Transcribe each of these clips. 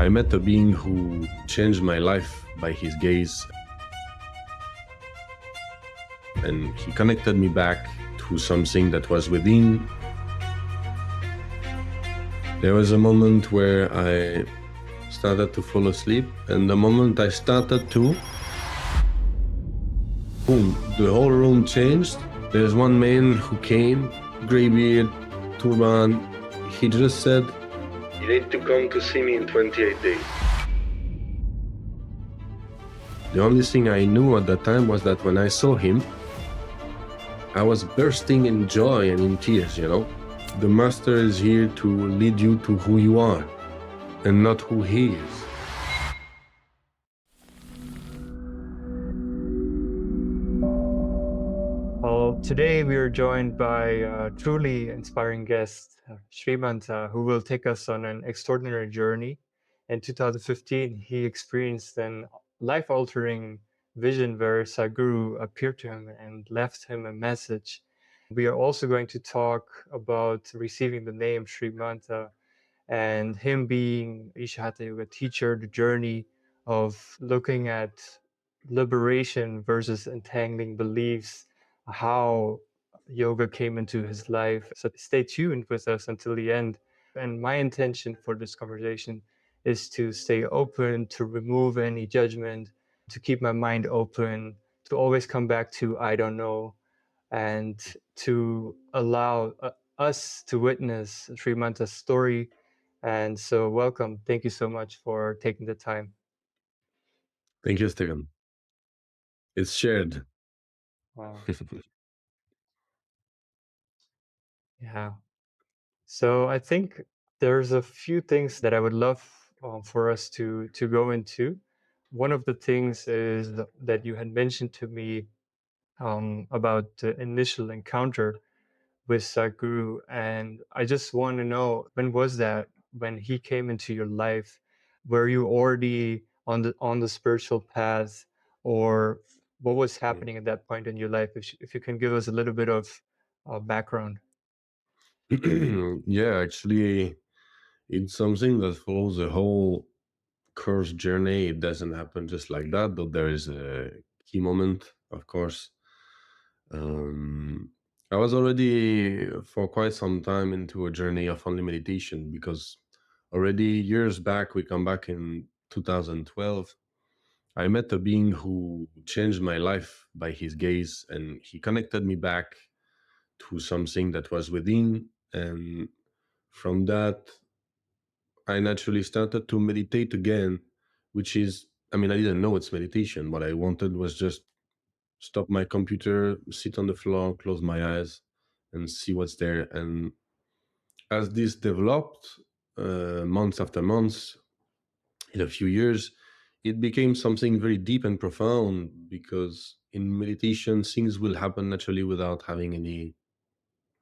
I met a being who changed my life by his gaze, and he connected me back to something that was within. There was a moment where I started to fall asleep, and the moment I started to, boom, the whole room changed. There's one man who came, gray beard, turban. He just said, "You need to come to see me in 28 days." The only thing I knew at that time was that when I saw him, I was bursting in joy and in tears, The master is here to lead you to who you are and not who he is. Well, today we are joined by a truly inspiring guest, SriManta, who will take us on an extraordinary journey. In 2015, he experienced an life-altering vision where Sadhguru appeared to him and left him a message. We are also going to talk about receiving the name SriManta and him being Isha Hatha Yoga teacher, the journey of looking at liberation versus entangling beliefs, how yoga came into his life. So stay tuned with us until the end. And my intention for this conversation is to stay open, to remove any judgment, to keep my mind open, to always come back to I don't know, and to allow us to witness SriManta's story. And so welcome. Thank you so much for taking the time. Thank you, Stephen. It's shared. Wow. Yeah. So I think there's a few things that I would love for us to go into. One of the things is that you had mentioned to me about the initial encounter with Sadhguru, and I just want to know, when was that? When he came into your life, were you already on the spiritual path, or what was happening at that point in your life? If you can give us a little bit of background. Yeah, actually, it's something that follows the whole course journey. It doesn't happen just like that, though there is a key moment, of course. Um, I was already for quite some time into a journey of only meditation because already years back, we come back in 2012, I met a being who changed my life by his gaze, and he connected me back to something that was within. And from that, I naturally started to meditate again, which is, I didn't know it's meditation. What I wanted was just stop my computer, sit on the floor, close my eyes, and see what's there. And as this developed, months after months, in a few years, it became something very deep and profound because in meditation, things will happen naturally without having any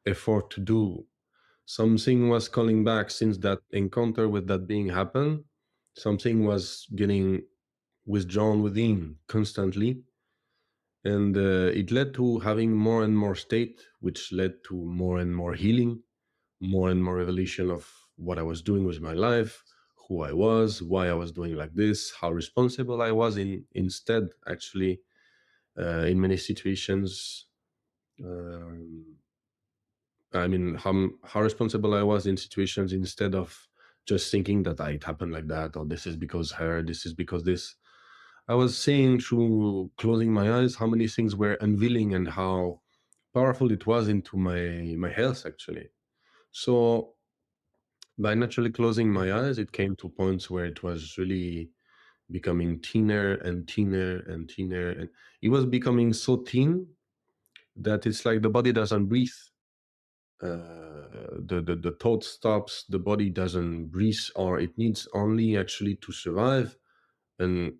effort to do. Something was calling back since that encounter with that being happened. Something was getting withdrawn within constantly. And it led to having more and more state, which led to more and more healing, more and more revelation of what I was doing with my life, who I was, why I was doing like this, how responsible I was instead, actually, in many situations. Um, how responsible I was in situations instead of just thinking that it happened like that, or this is because her, this is because this. I was seeing through closing my eyes how many things were unveiling and how powerful it was into my health, actually. So by naturally closing my eyes, it came to points where it was really becoming thinner and thinner and thinner. And it was becoming so thin that it's like the body doesn't breathe. The thought stops, the body doesn't breathe, or it needs only actually to survive an,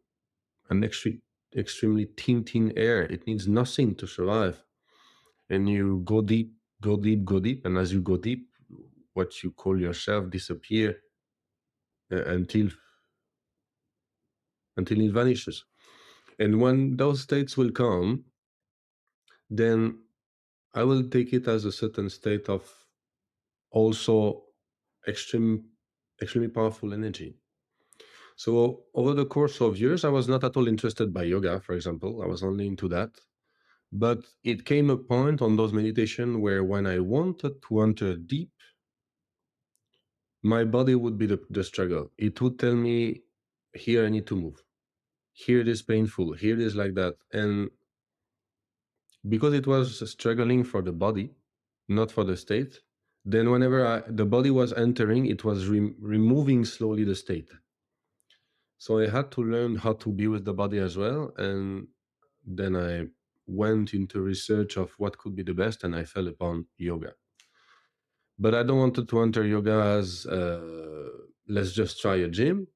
an extremely thin air. It needs nothing to survive. And you go deep, go deep, go deep. And as you go deep, what you call yourself disappear until it vanishes. And when those states will come, then I will take it as a certain state of also extreme, extremely powerful energy. So over the course of years, I was not at all interested by yoga, for example. I was only into that. But it came a point on those meditation where when I wanted to enter deep, my body would be the struggle. It would tell me, here I need to move. Here it is painful. Here it is like that. And because it was struggling for the body, not for the state, then whenever the body was entering, it was removing slowly the state. So I had to learn how to be with the body as well. And then I went into research of what could be the best, and I fell upon yoga. But I don't want to enter yoga as let's just try a gym,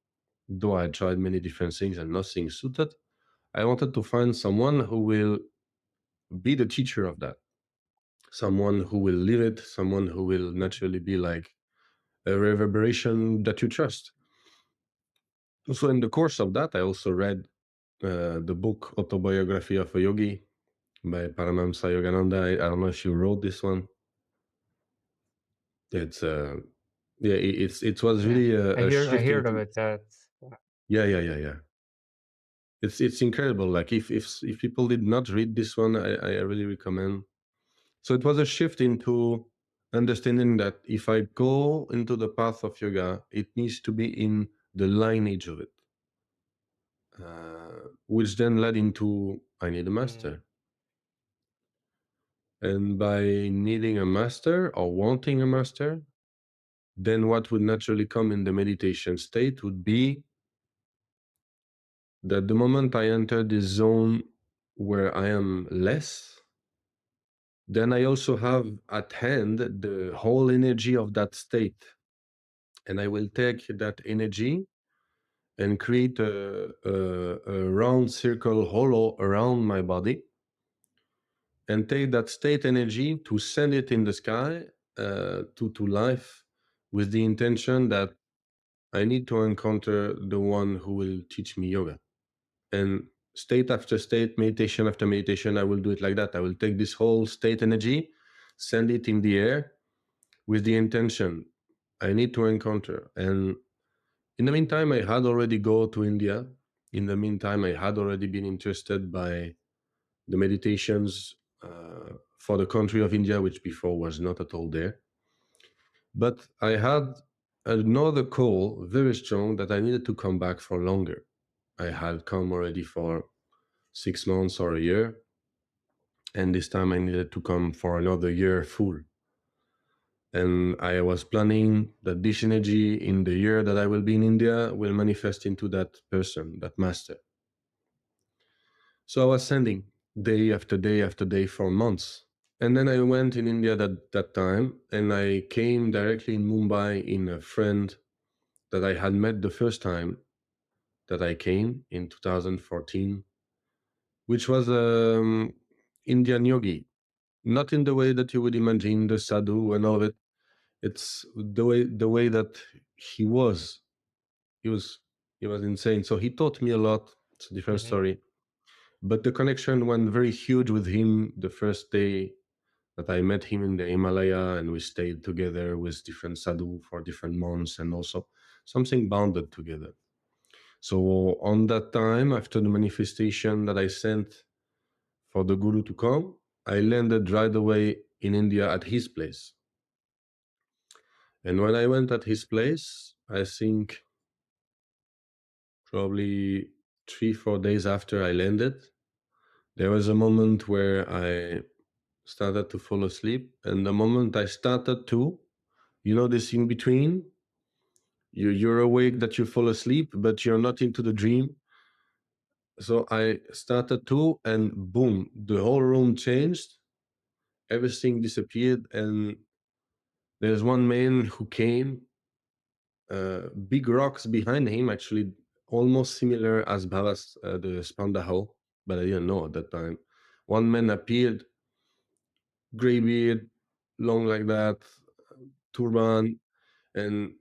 though I tried many different things and nothing suited. I wanted to find someone who will be the teacher of that, someone who will live it, someone who will naturally be like a reverberation that you trust. So, in the course of that, I also read the book Autobiography of a Yogi by Paramahamsa Yogananda. I don't know if you wrote this one. It's yeah, it was Yeah, really I a hear I shift heard of into. it. That Yeah. It's incredible. Like if people did not read this one, I really recommend. So it was a shift into understanding that if I go into the path of yoga, it needs to be in the lineage of it, which then led into I need a mm, master. And by needing a master or wanting a master, then what would naturally come in the meditation state would be that the moment I enter this zone where I am less, then I also have at hand the whole energy of that state. And I will take that energy and create a round circle hollow around my body and take that state energy to send it in the sky to life with the intention that I need to encounter the one who will teach me yoga. And state after state, meditation after meditation, I will do it like that. I will take this whole state energy, send it in the air with the intention I need to encounter. And in the meantime, I had already go to India. In the meantime, I had already been interested by the meditations for the country of India, which before was not at all there. But I had another call, very strong, that I needed to come back for longer. I had come already for 6 months or a year, and this time I needed to come for another year full. And I was planning that this energy in the year that I will be in India will manifest into that person, that master. So I was sending day after day after day for months. And then I went in India that time, and I came directly in Mumbai in a friend that I had met the first time that I came in 2014, which was Indian yogi. Not in the way that you would imagine the sadhu and all of it. It's the way that he was. He was he was insane. So he taught me a lot. It's a different mhm, story. But the connection went very huge with him the first day that I met him in the Himalaya, and we stayed together with different sadhu for different months, and also something bounded together. So on that time, after the manifestation that I sent for the guru to come, I landed right away in India at his place. And when I went at his place, I think probably 3 4 days after I landed, there was a moment where I started to fall asleep. And the moment I started to, this in between, you're awake that you fall asleep, but you're not into the dream. So I started to, and boom, the whole room changed. Everything disappeared, and there's one man who came, big rocks behind him, actually almost similar as Bhavas, the Spandaho, but I didn't know at that time. One man appeared, gray beard, long like that, turban, and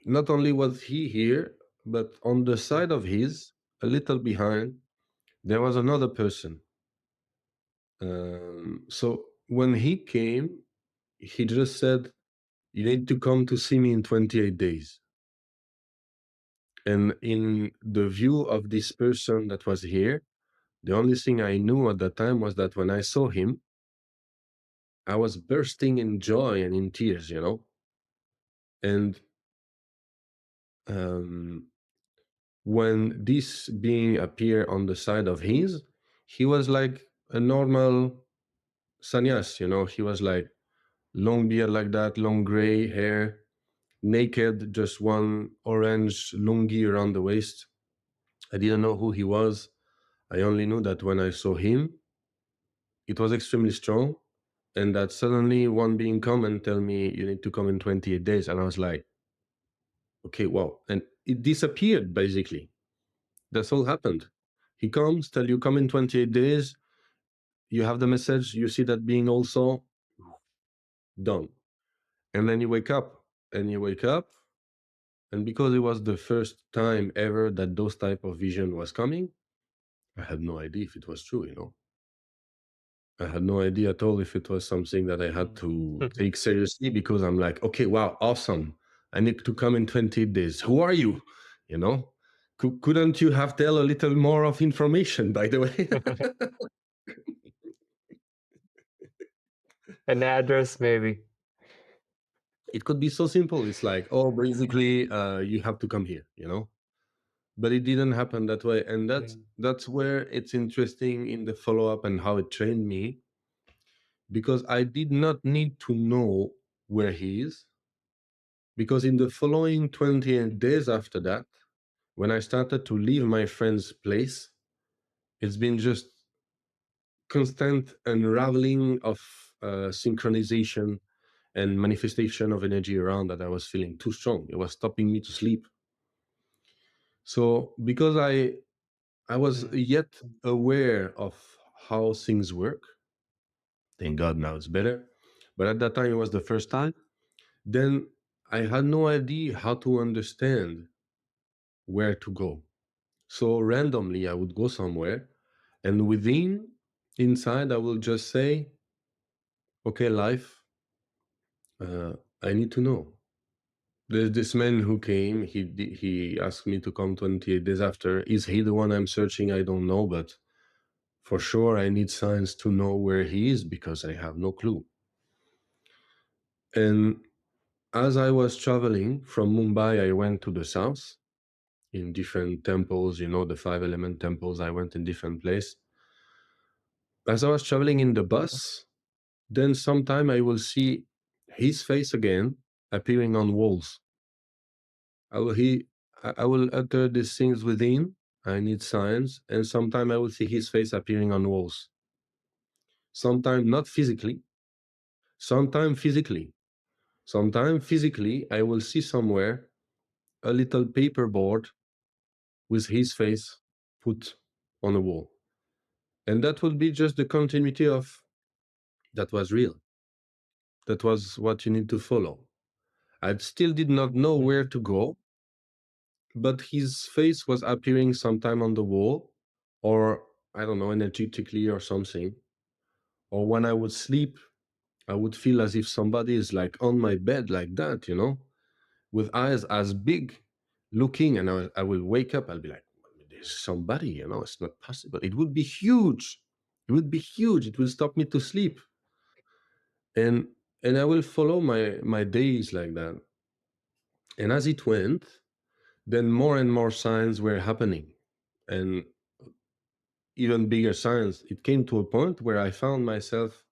not only was he here, but on the mm, side of his, a little behind, there was another person. So when he came, he just said, "You need to come to see me in 28 days." And in the view of this person that was here, the only thing I knew at that time was that when I saw him, I was bursting in joy and in tears, you know? And um, when this being appeared on the side of his, he was like a normal sannyas, you know? He was like long beard like that, long gray hair, naked, just one orange lungi around the waist. I didn't know who he was. I only knew that when I saw him, it was extremely strong, and that suddenly one being come and tell me you need to come in 28 days, and I was like, okay, wow, and it disappeared basically. That's all happened. He comes, tell you come in 28 days. You have the message. You see that being also done, and then you wake up, and you wake up, and because it was the first time ever that those type of vision was coming, I had no idea if it was true, you know. I had no idea at all if it was something that I had to take seriously, because I'm like, okay, wow, awesome. I need to come in 20 days. Who are you? You know, couldn't you have tell a little more of information, by the way? An address, maybe. It could be so simple. It's like, oh, basically, you have to come here, you know? But it didn't happen that way. And Yeah. that's where it's interesting in the follow-up and how it trained me, because I did not need to know where he is. Because in the following 28 days after that, when I started to leave my friend's place, it's been just constant unraveling of synchronization and manifestation of energy around that I was feeling too strong. It was stopping me to sleep. So because I was Mm. yet aware of how things work, thank God now it's better. But at that time it was the first time. Then I had no idea how to understand where to go. So randomly, I would go somewhere, and inside, I will just say, "Okay, life, I need to know." There's this man who came. He asked me to come 28 days after. Is he the one I'm searching? I don't know, but for sure, I need signs to know where he is because I have no clue. And as I was traveling from Mumbai, I went to the south in different temples. You know, the five element temples. I went in different places. As I was traveling in the bus, then sometime I will see his face again appearing on walls. I will he I will utter these things within. I need signs, and sometime I will see his face appearing on walls. Sometime not physically, sometime physically. Sometime physically, I will see somewhere a little paper board with his face put on a wall. And that would be just the continuity of that was real. That was what you need to follow. I still did not know where Mhm. to go, but his face was appearing sometime on the wall, or I don't know, energetically or something. Or when I would sleep, I would feel as if somebody is like on my bed, like that, you know, with eyes as big, looking. And I will wake up, I'll be like, there's somebody, you know, it's not possible. It would be huge. It would be huge. It will stop me to sleep. And I will follow my days like that. And as it went, then more and more signs were happening. And even bigger signs. It came to a point where I found myself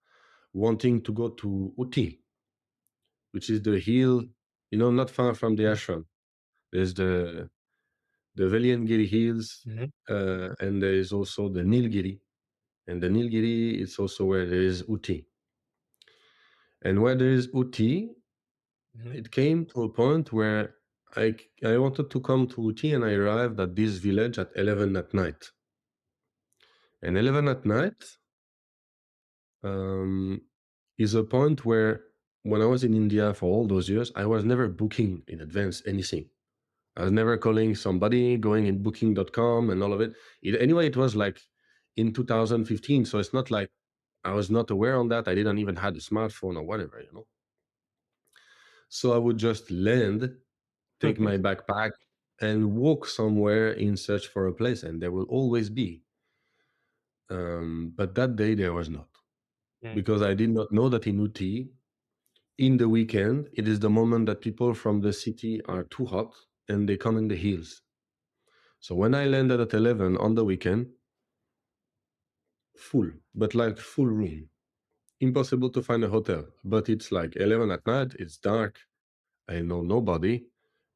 wanting to go to Uti, which is the hill, you know, not far from the ashram. There's the Veliangiri hills, Mhm. and there is also the Nilgiri. And the Nilgiri is also where there is Uti. And where there is Uti, Mhm. it came to a point where I wanted to come to Uti, and I arrived at this village at 11 at night. And 11 at night, um, is a point where when I was in India for all those years, I was never booking in advance anything. I was never calling somebody, going in booking.com and all of it. Anyway, it was like in 2015. So it's not like I was not aware on that. I didn't even had a smartphone or whatever, you know. So I would just land, take my backpack, and walk somewhere in search for a place, and there will always be. But that day there was not, mm, because I did not know that in Uti, in the weekend, it is the moment that people from the city are too hot and they come in the hills. So when I landed at 11 on the weekend, full, but like full room. Impossible to find a hotel, but it's like 11 at night, it's dark, I know nobody.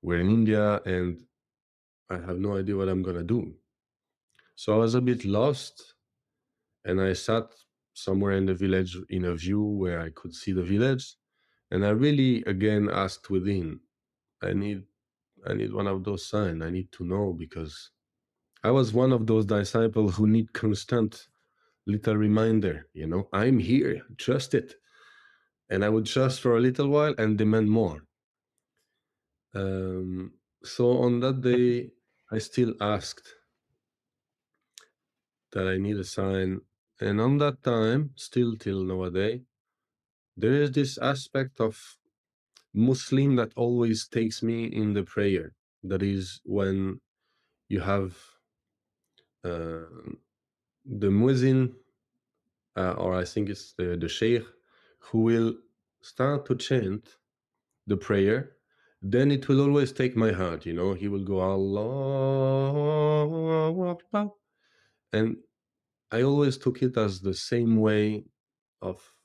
We're in India and I have no idea what I'm gonna do. So I was a bit lost, and I sat somewhere in the village in a view where I could see the village, and I really again asked within, I need I need one of those signs. I need to know, because I was one of those disciples who need constant little reminder, I'm here, trust it. And I would trust for a little while and demand more. So on that mhm, day, I still asked that I need a sign. And on that time, still till nowadays, there is this aspect of Muslim that always takes me in the prayer. That is when you have uh, the muezzin, or I think it's the sheikh, who will start to chant the prayer. Then it will always take my heart, he will go Allah Akbar. And I always took it as the same way of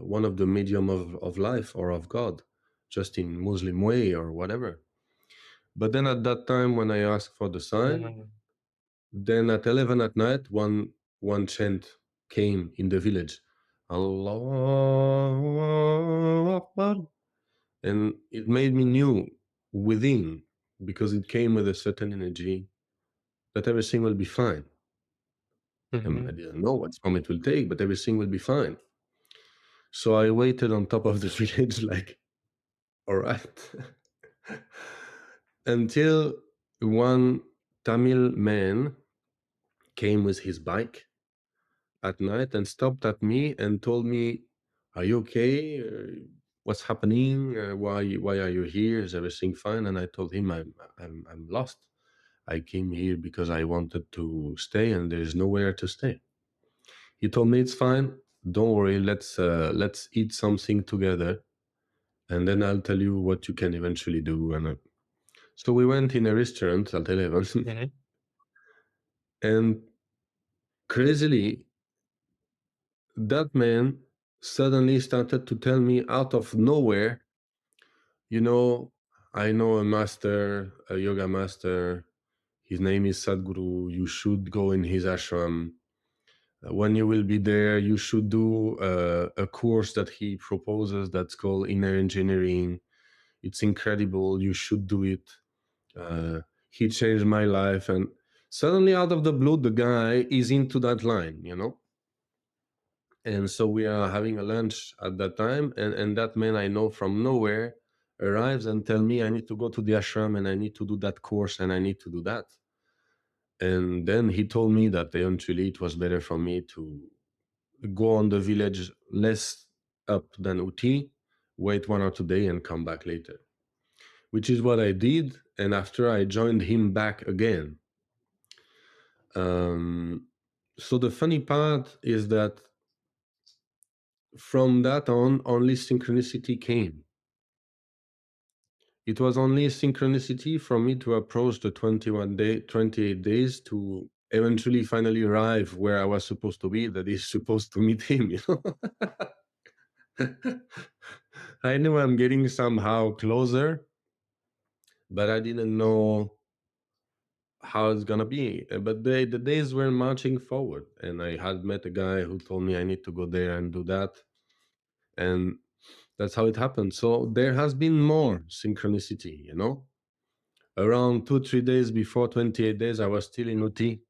one of the medium of life or of God, just in Muslim way or whatever. But then at that time when I asked for the sign, mm, then at 11 at night, one chant came in the village, Allah Akbar, and it made me new within, because it came with a certain energy that everything will be fine. I mhm, didn't know what form it will take, but everything will be fine. So I waited on top of the village, like, all right, until one Tamil man came with his bike at night and stopped at me and told me, "Are you okay? What's happening? Why are you here? Is everything fine?" And I told him, I'm lost. I came here because I wanted to stay, and there is nowhere to stay." He told me, "It's fine. Don't worry. Let's eat something together, and then I'll tell you what you can eventually do." And so we went in a restaurant at 11, mhm, and crazily, that man suddenly started to tell me out of nowhere, you know, "I know a master, a yoga master. His name is Sadhguru. You should go in his ashram. When you will be there, you should do a course that he proposes that's called inner engineering. It's incredible. You should do it. Uh, he changed my life." And suddenly, out of the blue, the guy is into that line. And so we are having a lunch at that time, and that man I know from nowhere arrives and tell me I need to go to the ashram and I need to do that course and I need to do that. And then he told me that eventually it was better for me to go on the village less up than Uti, wait 1 or 2 days and come back later, which is what I did. And after I joined him back again. Um, so the funny part is that from that on, only synchronicity came. It was only synchronicity for me to approach the 28 days to eventually finally arrive where I was supposed to be, that is supposed to meet him. I knew I'm getting somehow closer, but I didn't know how it's gonna be. But the days were marching forward, and I had met a guy who told me I need to go there and do that, and that's how it happened. So there has been more synchronicity. Around 2 3 days before 28 days, I was still in Uti,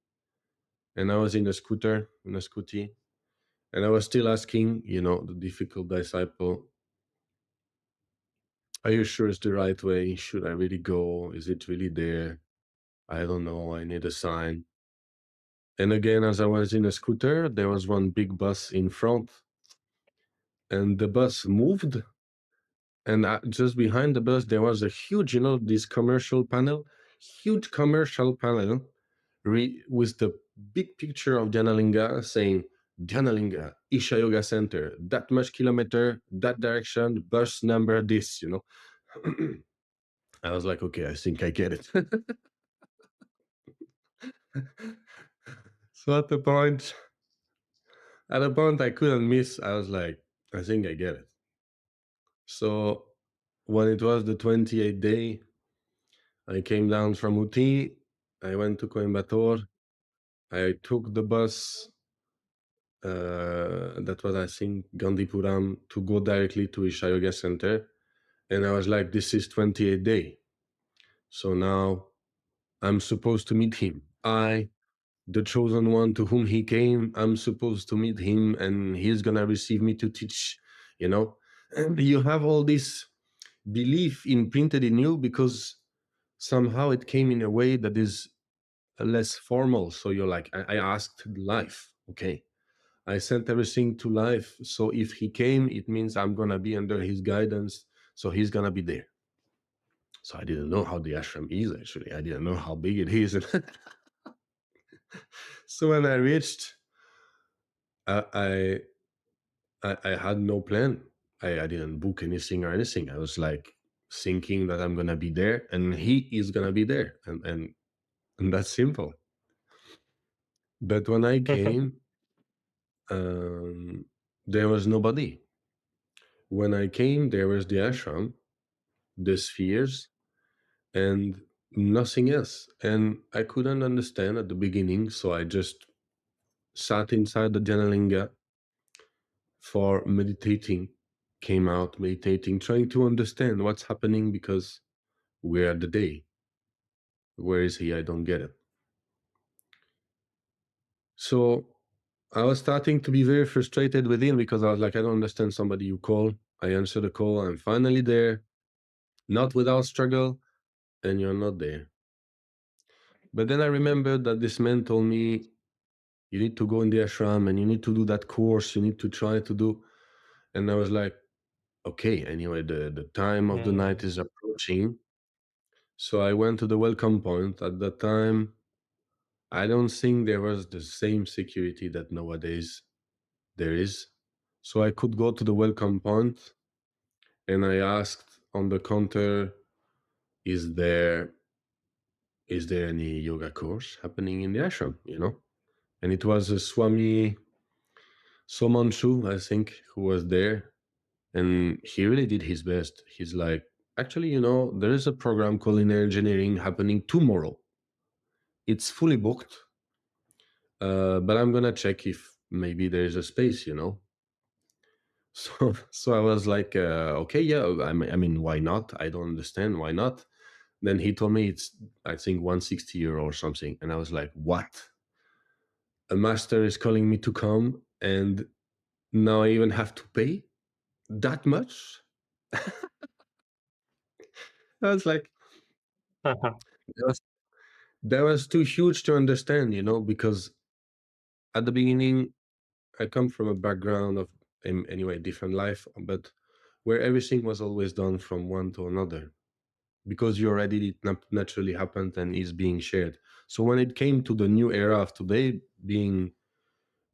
and I was in a scooty, and I was still asking, the difficult disciple, "Are you sure it's the right way? Should I really go? Is it really there? I don't know. I need a sign." And again, as I was in a scooter, there was one big bus in front, and the bus moved. And just behind the bus, there was a huge, this commercial panel, huge commercial panel with the big picture of Dhanalinga saying Dhanalinga, Isha Yoga Center, that much kilometer, that direction, bus number this, you know. I was like, okay, I think I get it. So at the point I couldn't miss, I was like, I think I get it. So when it was the 28th day, I came down from Uti, I went to Coimbatore, I took the bus that was, I think, Gandhipuram to go directly to Isha Yoga Center. And I was like, this is 28th day. So now I'm supposed to meet him. The chosen one to whom he came, I'm supposed to meet him and he's going to receive me to teach, you know? And you have all this belief imprinted in you because somehow it came in a way that is less formal. So you're like, I asked life, okay? I sent everything to life. So if he came, it means I'm going to be under his guidance. So he's going to be there. So I didn't know how the ashram is, actually. I didn't know how big it is. So when I reached, I, I had no plan. I didn't book anything or anything. I was like thinking that I'm going to be there and he is going to be there. And that's simple. But when I came, um, there was nobody. When I came, there was the ashram, the spheres, and nothing else. And I couldn't understand at the beginning, so I just sat inside the Janalinga for meditating, came out meditating, trying to understand what's happening because we're at the day. Where is he? I don't get it. So I was starting to be very frustrated within because I was like, I don't understand somebody you call. I answer the call, I'm finally there, not without struggle, and you're not there. But then I remembered that this man told me, you need to go in the ashram and you need to do that course, you need to try to do. And I was like, okay, anyway, the time of the night Mm. is approaching. So I went to the welcome point. At that time, I don't think there was the same security that nowadays there is. So I could go to the welcome point and I asked on the counter, is there any yoga course happening in the ashram, you know? And it was a Swami Somanshu, I think, who was there. And he really did his best. He's like, actually, you know, there is a program called Inner Engineering happening tomorrow. It's fully booked, but I'm gonna check if maybe there is a space, you know. So I was like, okay, yeah, I mean, why not? I don't understand why not. Then he told me it's, I think, 160 € or something, and I was like, what? A master is calling me to come, and now I even have to pay that much? I was like, that was, that was too huge to understand, you know, because at the beginning, I come from a background of, anyway, different life, but where everything was always done from one to another because you already it naturally happened and is being shared. So when it came to the new era of today being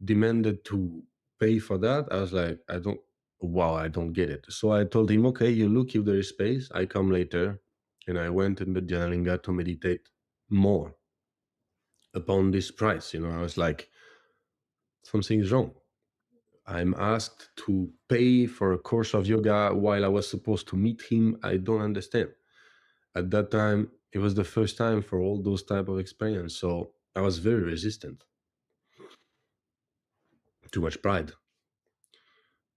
demanded to pay for that, I was like, I don't get it. So I told him, okay, you look if there is space, I come later. And I went in the Janalinga to meditate more upon this price. You know, I was like, something's wrong. I'm asked to pay for a course of yoga while I was supposed to meet him. I don't understand. At that time, it was the first time for all those type of experience. So I was very resistant. Too much pride.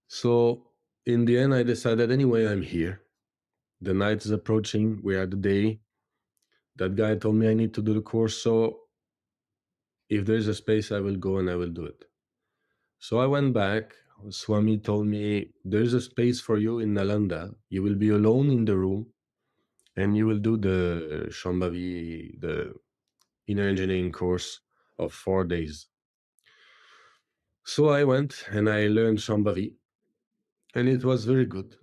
So in the end, I decided anyway, I'm here. The night is approaching. We are the day. That guy told me I need to do the course. So if there's a space, I will go and I will do it. So I went back. Swami told me, there's a space for you in Nalanda. You will be alone in the room and you will do the Shambhavi, the inner engineering course of 4 days. So I went and I learned Shambhavi and it was very good.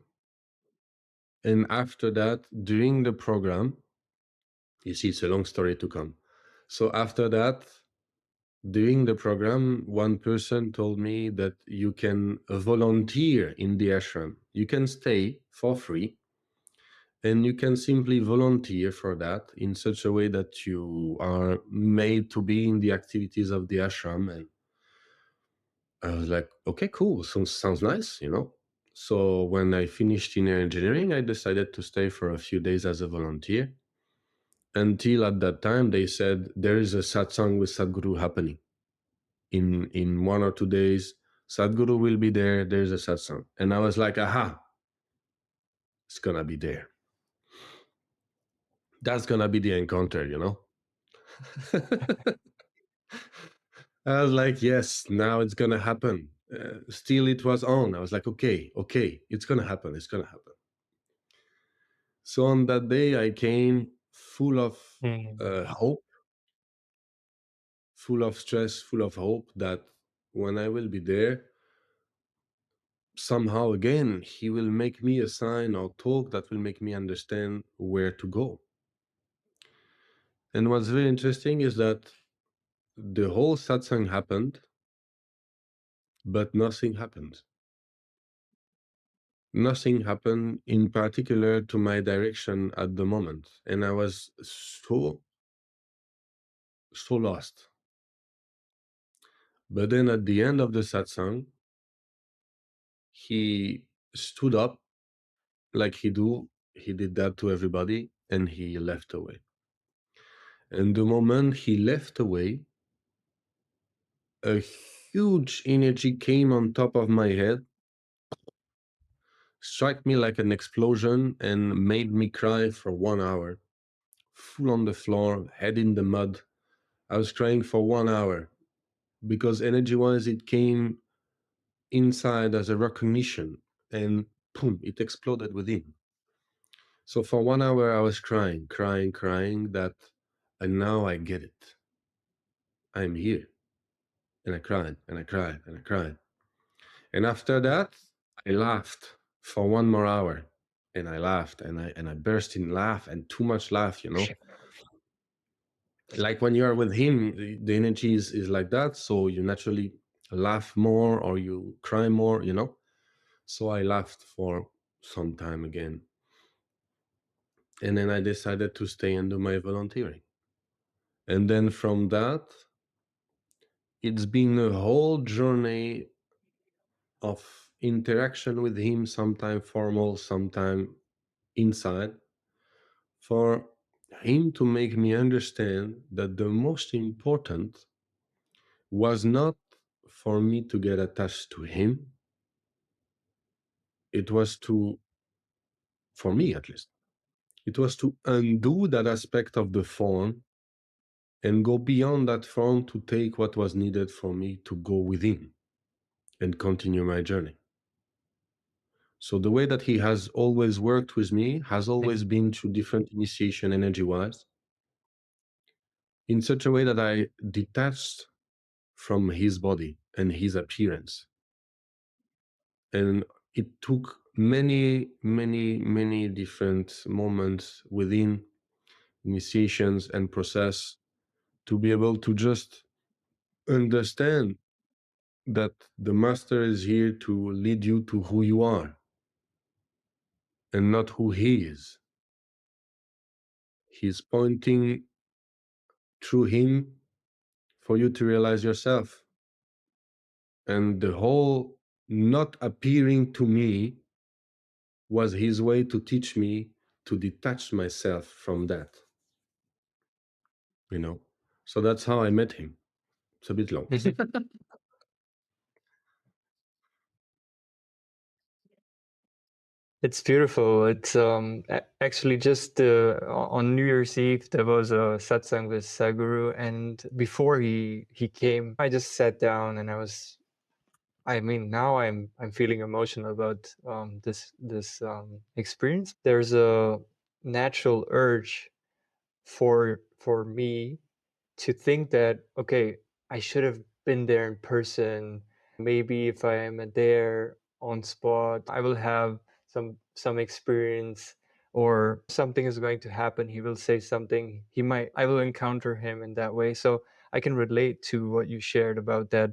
And after that, during the program, You see, it's a long story to come. So after that, during the program, one person told me that you can volunteer in the ashram. You can stay for free and you can simply volunteer for that in such a way that you are made to be in the activities of the ashram. And I was like, okay, cool. Sounds nice, you know? So when I finished inner engineering, I decided to stay for a few days as a volunteer. Until at that time, they said there is a satsang with Sadhguru happening. In 1 or 2 days, Sadhguru will be there. There's a satsang. And I was like, aha, it's going to be there. That's going to be the encounter, you know? I was like, yes, now it's going to happen. Still, it was on. I was like, okay, it's going to happen. It's going to happen. So on that day, I came full of hope, full of stress, full of hope that when I will be there, somehow again, he will make me a sign or talk that will make me understand where to go. And what's very interesting is that the whole satsang happened, but nothing happened. Nothing happened in particular to my direction at the moment. And I was so lost. But then at the end of the satsang, he stood up like he did that to everybody, and he left away. And the moment he left away, a huge energy came on top of my head, struck me like an explosion, and made me cry for 1 hour, full on the floor, head in the mud. I was crying for 1 hour because energy-wise it came inside as a recognition, and boom, it exploded within. So for 1 hour I was crying that, and now I get it. I'm here. And I cried and I cried and I cried. And after that, I laughed for 1 more hour. And I laughed and I burst in laugh, and too much laugh, you know. Like when you are with him, the energy is like that. So you naturally laugh more or you cry more, you know. So I laughed for some time again. And then I decided to stay and do my volunteering. And then from that, it's been a whole journey of interaction with him, sometime formal, sometime inside, for him to make me understand that the most important was not for me to get attached to him. It was to, for me at least, it was to undo that aspect of the form and go beyond that form to take what was needed for me to go within and continue my journey. So the way that he has always worked with me has always been through different initiation energy-wise, in such a way that I detached from his body and his appearance. And it took many different moments within initiations and process to be able to just understand that the master is here to lead you to who you are and not who he is. He's pointing through him for you to realize yourself. And the whole not appearing to me was his way to teach me to detach myself from that, you know. So that's how I met him. It's a bit long. It's beautiful. It's actually just on New Year's Eve there was a satsang with Sadhguru, and before he came, I just sat down and I was. I mean, now I'm feeling emotional about this experience. There's a natural urge for me to think that, okay, I should have been there in person. Maybe if I am there on spot, I will have some experience. or something is going to happen, he will say something, I will encounter him in that way. So I can relate to what you shared about that,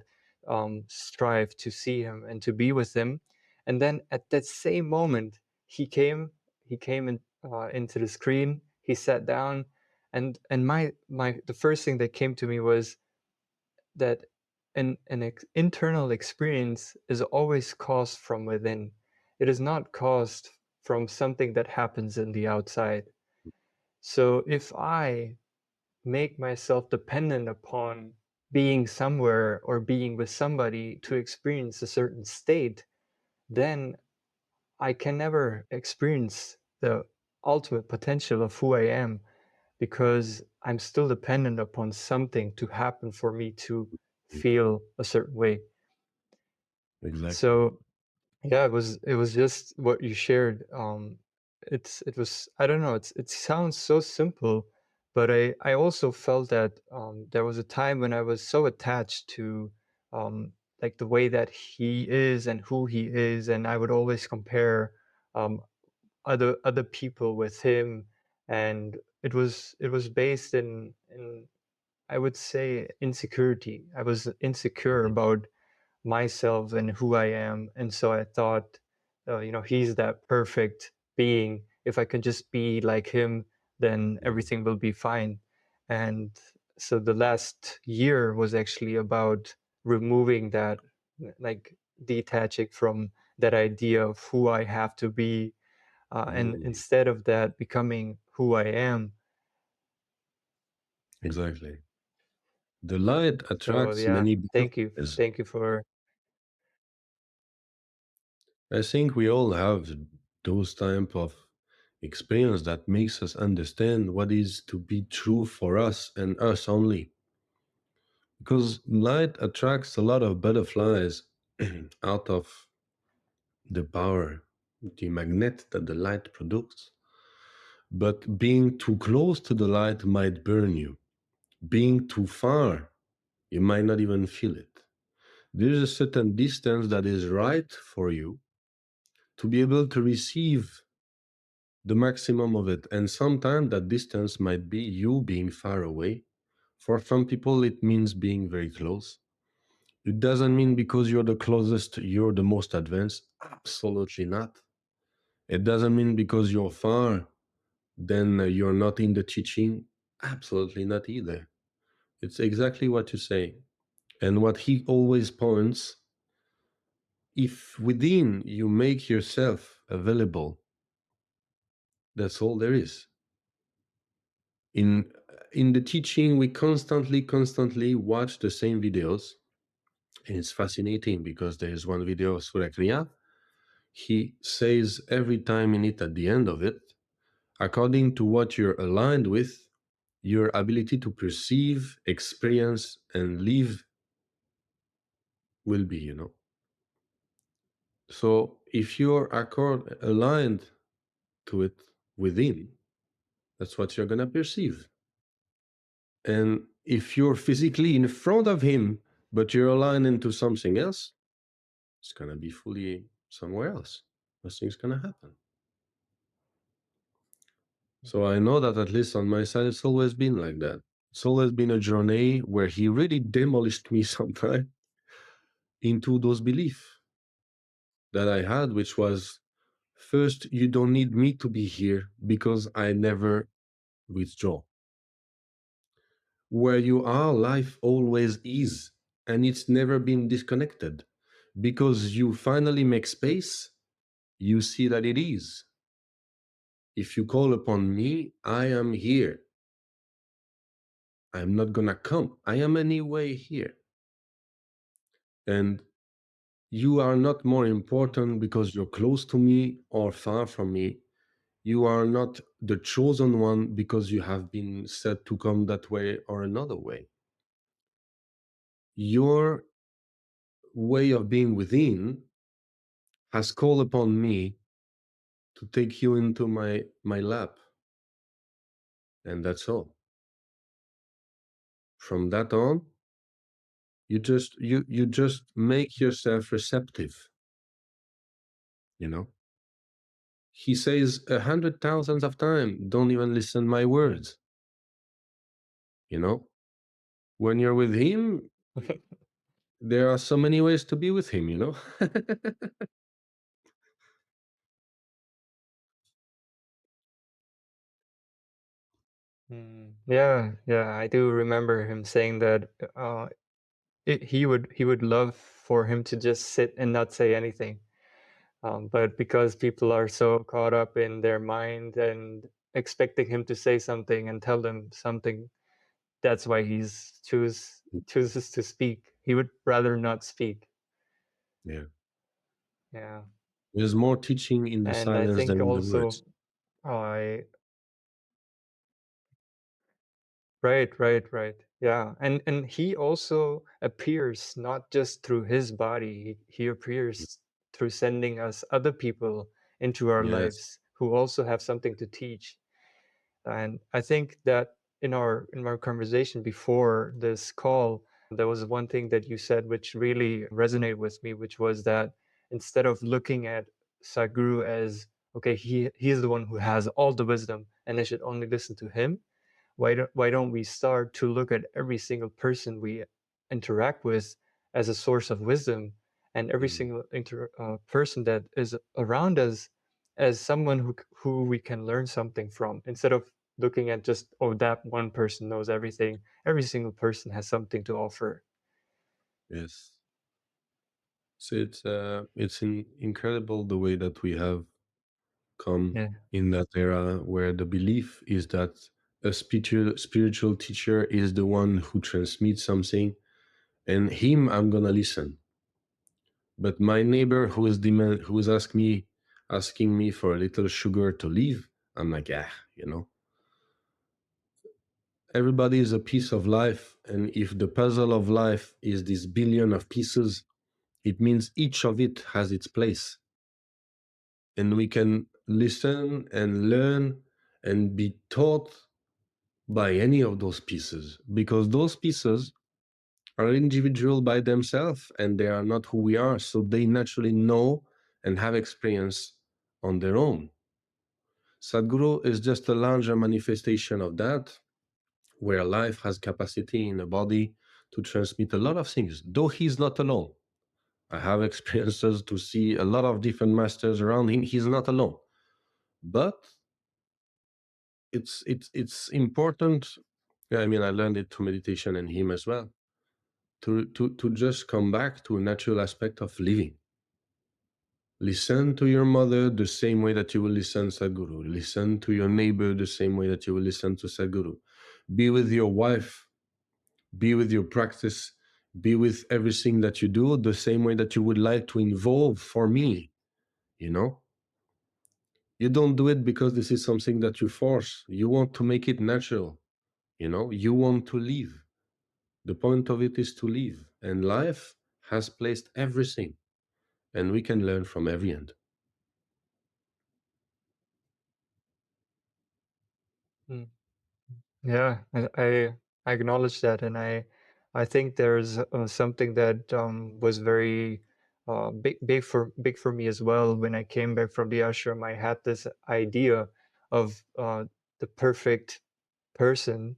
strive to see him and to be with him. And then at that same moment, he came into the screen, he sat down, and the first thing that came to me was that an internal experience is always caused from within. It is not caused from something that happens in the outside. So if I make myself dependent upon being somewhere or being with somebody to experience a certain state, then I can never experience the ultimate potential of who I am, because I'm still dependent upon something to happen for me to feel a certain way. Exactly. So yeah, it was just what you shared. It was, I don't know, it sounds so simple, but I also felt that there was a time when I was so attached to like the way that he is and who he is, and I would always compare um, other people with him, and it was based in, I would say, insecurity. I was insecure Mhm. about myself and who I am. And so I thought, he's that perfect being. If I can just be like him, then Mhm. everything will be fine. And so the last year was actually about removing that, like detaching from that idea of who I have to be, and Mm. instead of that, becoming who I am. Exactly. The light So attracts yeah, many thank you. butterflies. Thank you for. I think we all have those type of experience that makes us understand what is to be true for us and us only. Because light attracts a lot of butterflies out of the power, the magnet that the light produces. But being too close to the light might burn you. Being too far, you might not even feel it. There's a certain distance that is right for you to be able to receive the maximum of it. And sometimes that distance might be you being far away. For some people, it means being very close. It doesn't mean because you're the closest, you're the most advanced. Absolutely not. It doesn't mean because you're far, then you're not in the teaching. Absolutely not either. It's exactly what you say. And what he always points, if within you make yourself available, that's all there is. In in the teaching, we constantly watch the same videos, and it's fascinating because there is one video of Surakriya. He says every time in it, at the end of it, according to what you're aligned with, your ability to perceive, experience, and live will be, So if you're aligned to it within, that's what you're gonna perceive. And if you're physically in front of him, but you're aligned into something else, it's gonna be fully somewhere else. Nothing's gonna happen. So I know that at least on my side, it's always been like that. It's always been a journey where he really demolished me sometimes into those beliefs that I had, which was first, you don't need me to be here because I never withdraw. Where you are, life always is, and it's never been disconnected. Because you finally make space, you see that it is. If you call upon me, I am here. I'm not gonna come. I am anyway here. And you are not more important because you're close to me or far from me. You are not the chosen one because you have been said to come that way or another way. Your way of being within has called upon me to take you into my lap, and that's all. From that on, you just make yourself receptive, you know He says 100 thousands of times, don't even listen my words, you know? When you're with him, there are so many ways to be with him, you know? Yeah, yeah, I do remember him saying that he would love for him to just sit and not say anything. But because people are so caught up in their mind and expecting him to say something and tell them something, that's why chooses to speak. He would rather not speak. Yeah. Yeah, There's more teaching in the and I silence than think in the also words. I right, right, right. Yeah, and he also appears not just through his body. He appears through sending us other people into our Yes. lives who also have something to teach. And I think that in our conversation before this call, there was one thing that you said which really resonated with me, which was that instead of looking at Sadhguru as okay, he is the one who has all the wisdom, and I should only listen to him. Why don't we start to look at every single person we interact with as a source of wisdom, and every Mm. single person that is around us as someone who we can learn something from, instead of looking at just, oh, that one person knows everything. Every single person has something to offer. Yes. So it's incredible the way that we have come Yeah. in that era where the belief is that a spiritual teacher is the one who transmits something, and him I'm gonna listen. But my neighbor who is asking me for a little sugar to leave, I'm like, ah, you know, everybody is a piece of life, and if the puzzle of life is this billion of pieces, it means each of it has its place, and we can listen and learn and be taught by any of those pieces, because those pieces are individual by themselves and they are not who we are, so they naturally know and have experience on their own. Sadhguru is just a larger manifestation of that, where life has capacity in a body to transmit a lot of things, though he's not alone. I have experiences to see a lot of different masters around him. He's not alone. But it's important. Yeah, I mean, I learned it through meditation and him as well. To just come back to a natural aspect of living. Listen to your mother the same way that you will listen to Sadhguru. Listen to your neighbor the same way that you will listen to Sadhguru. Be with your wife, be with your practice, be with everything that you do the same way that you would like to involve for me, you know? You don't do it because this is something that you force. You want to make it natural, you know? You want to live. The point of it is to live. And life has placed everything, and we can learn from every end. Mm. Yeah, I acknowledge that, and I think there's something that was very big for me as well. When I came back from the ashram, I had this idea of the perfect person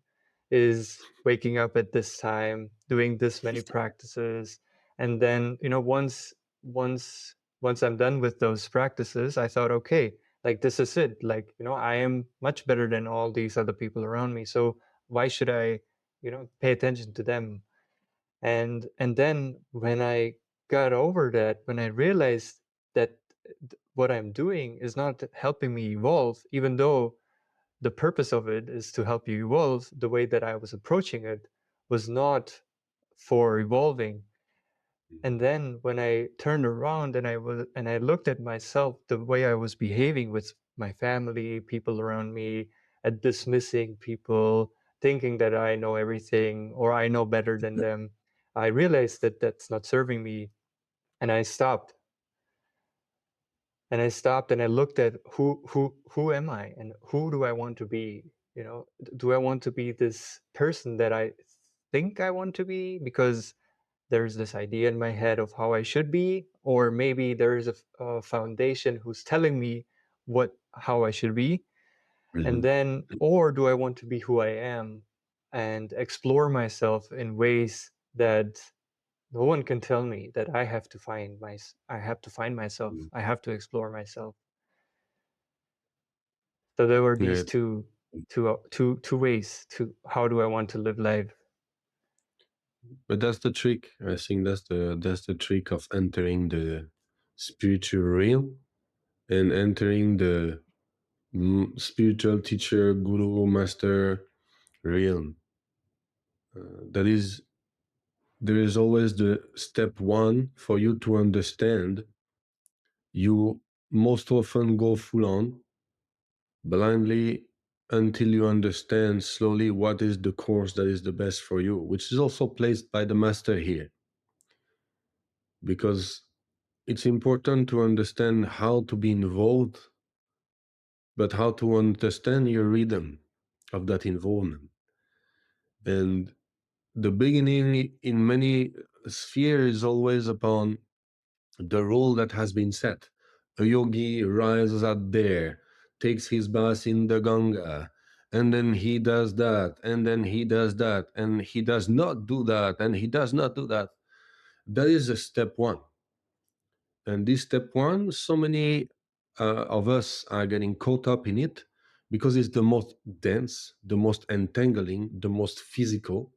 is waking up at this time, doing this many practices, and then once I'm done with those practices, I thought, okay, like this is it. Like I am much better than all these other people around me. So why should I, pay attention to them? And then when I got over that, when I realized that what I'm doing is not helping me evolve, even though the purpose of it is to help you evolve, the way that I was approaching it was not for evolving. And then when I turned around and I looked at myself, the way I was behaving with my family, people around me, at dismissing people, thinking that I know everything or I know better than them, I realized that that's not serving me, and I stopped. And I stopped and I looked at who am I and who do I want to be? Do I want to be this person that I think I want to be because there's this idea in my head of how I should be, or maybe there is a foundation who's telling me how I should be, and Brilliant. then, or do I want to be who I am and explore myself in ways that no one can tell me that I have to find myself, Mm. I have to explore myself. So there were Yeah, these two ways to how do I want to live life. but that's the trick. I think that's the trick of entering the spiritual realm and entering the spiritual teacher, guru, master realm. That is, there is always the step one for you to understand. You most often go full on blindly until you understand slowly what is the course that is the best for you, which is also placed by the master here, because it's important to understand how to be involved, but how to understand your rhythm of that involvement. And the beginning in many spheres is always upon the rule that has been set. A yogi rises up there, takes his bath in the Ganga, and then he does that, and then he does that, and he does not do that, and he does not do that. That is a step one. And this step one, so many of us are getting caught up in it because it's the most dense, the most entangling, the most physical,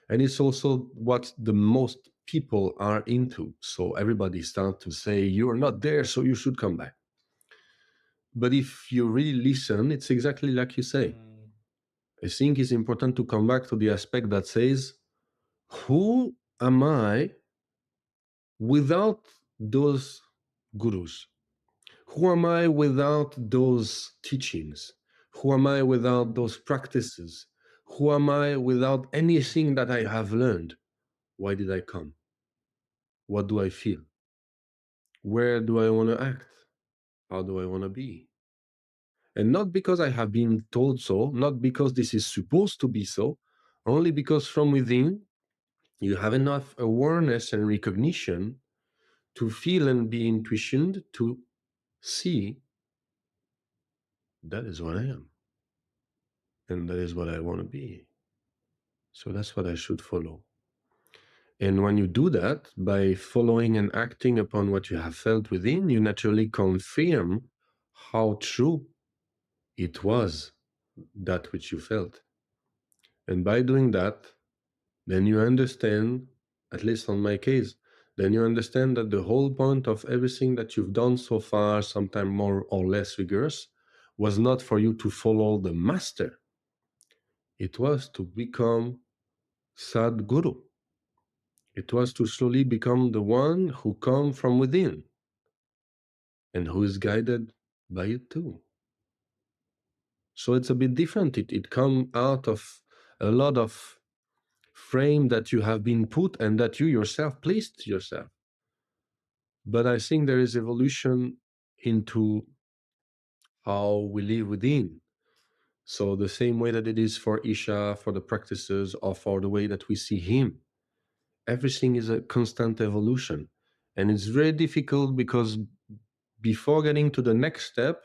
and it's also what the most people are into. So everybody starts to say, you're not there, so you should come back. But if you really listen, it's exactly like you say. Mm. I think it's important to come back to the aspect that says, who am I without those gurus? Who am I without those teachings? Who am I without those practices? Who am I without anything that I have learned? Why did I come? What do I feel? Where do I want to act? How do I want to be? And not because I have been told so, not because this is supposed to be so, only because from within you have enough awareness and recognition to feel and be intuitioned to see that is what I am and that is what I want to be. So that's what I should follow. And when you do that, by following and acting upon what you have felt within, you naturally confirm how true it was that which you felt. And by doing that, then you understand, at least on my case, then you understand that the whole point of everything that you've done so far, sometimes more or less rigorous, was not for you to follow the master. It was to become Sadhguru. It was to slowly become the one who comes from within and who is guided by it too. So it's a bit different. It comes out of a lot of frame that you have been put and that you yourself placed yourself. But I think there is evolution into how we live within. So the same way that it is for Isha, for the practices, or for the way that we see him, everything is a constant evolution. And it's very difficult because before getting to the next step,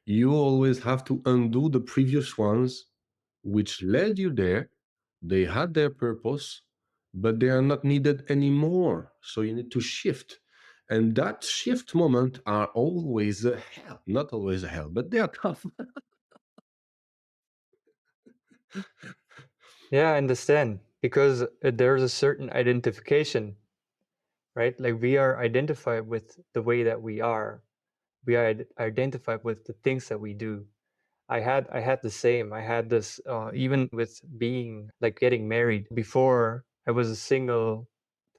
you always have to undo the previous ones which led you there. They had their purpose, but they are not needed anymore. So you need to shift. And that shift moment are always a hell. Not always a hell, but they are tough. Yeah, I understand, because there's a certain identification, right? Like we are identified with the way that we are. We are identified with the things that we do. I had the same. I had this even with being like getting married. Before I was a single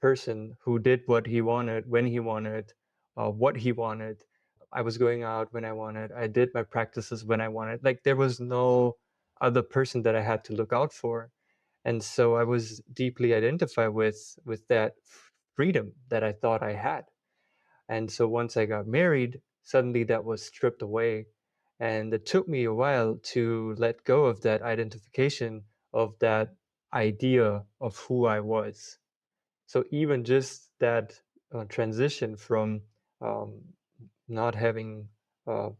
person who did what he wanted, when he wanted, what he wanted. I was going out when I wanted. I did my practices when I wanted. Like there was no other person that I had to look out for. And so I was deeply identified with that freedom that I thought I had. And so once I got married, suddenly that was stripped away. And it took me a while to let go of that identification, of that idea of who I was. So even just that transition from um, not having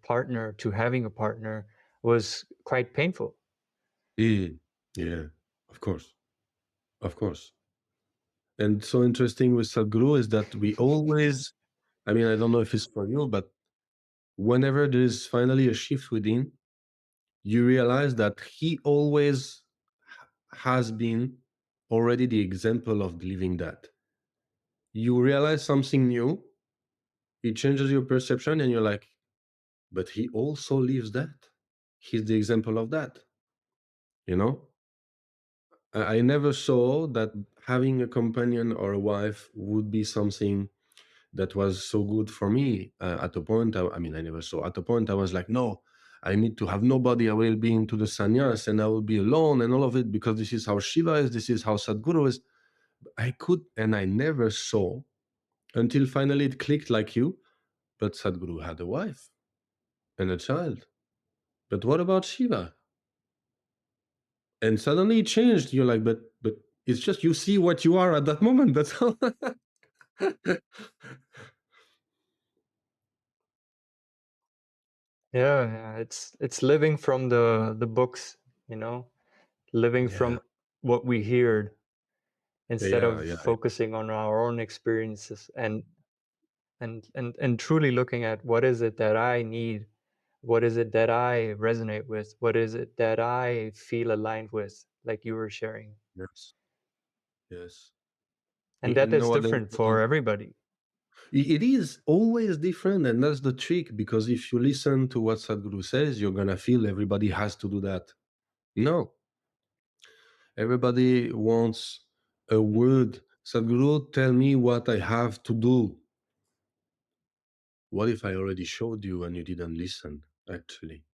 partner to having a partner was quite painful. Mm. Yeah, of course, of course. And so interesting with Sadhguru is that we always, I mean, I don't know if it's for you, but whenever there's finally a shift within, you realize that he always has been already the example of living that. You realize something new, it changes your perception, and you're like, but he also lives that. He's the example of that, you know? I never saw that having a companion or a wife would be something that was so good for me. At a point, I mean, I never saw. At a point, I was like, no, I need to have nobody. I will be into the sannyas and I will be alone and all of it because this is how Shiva is. This is how Sadhguru is. I could, and I never saw until finally it clicked like you. But Sadhguru had a wife and a child. But what about Shiva? And suddenly it changed. You're like, but it's just you see what you are at that moment. That's all. Yeah, yeah, it's living from the books, you know, living Yeah, from what we heard instead yeah, of yeah, focusing on our own experiences and truly looking at what is it that I need, what is it that I resonate with, what is it that I feel aligned with, like you were sharing. yes, yes. And that is Nowadays, different for everybody. it is always different, and that's the trick. Because if you listen to what Sadhguru says, you're gonna feel everybody has to do that. No, everybody wants a word. Sadhguru, tell me what I have to do. What if I already showed you and you didn't listen? Actually,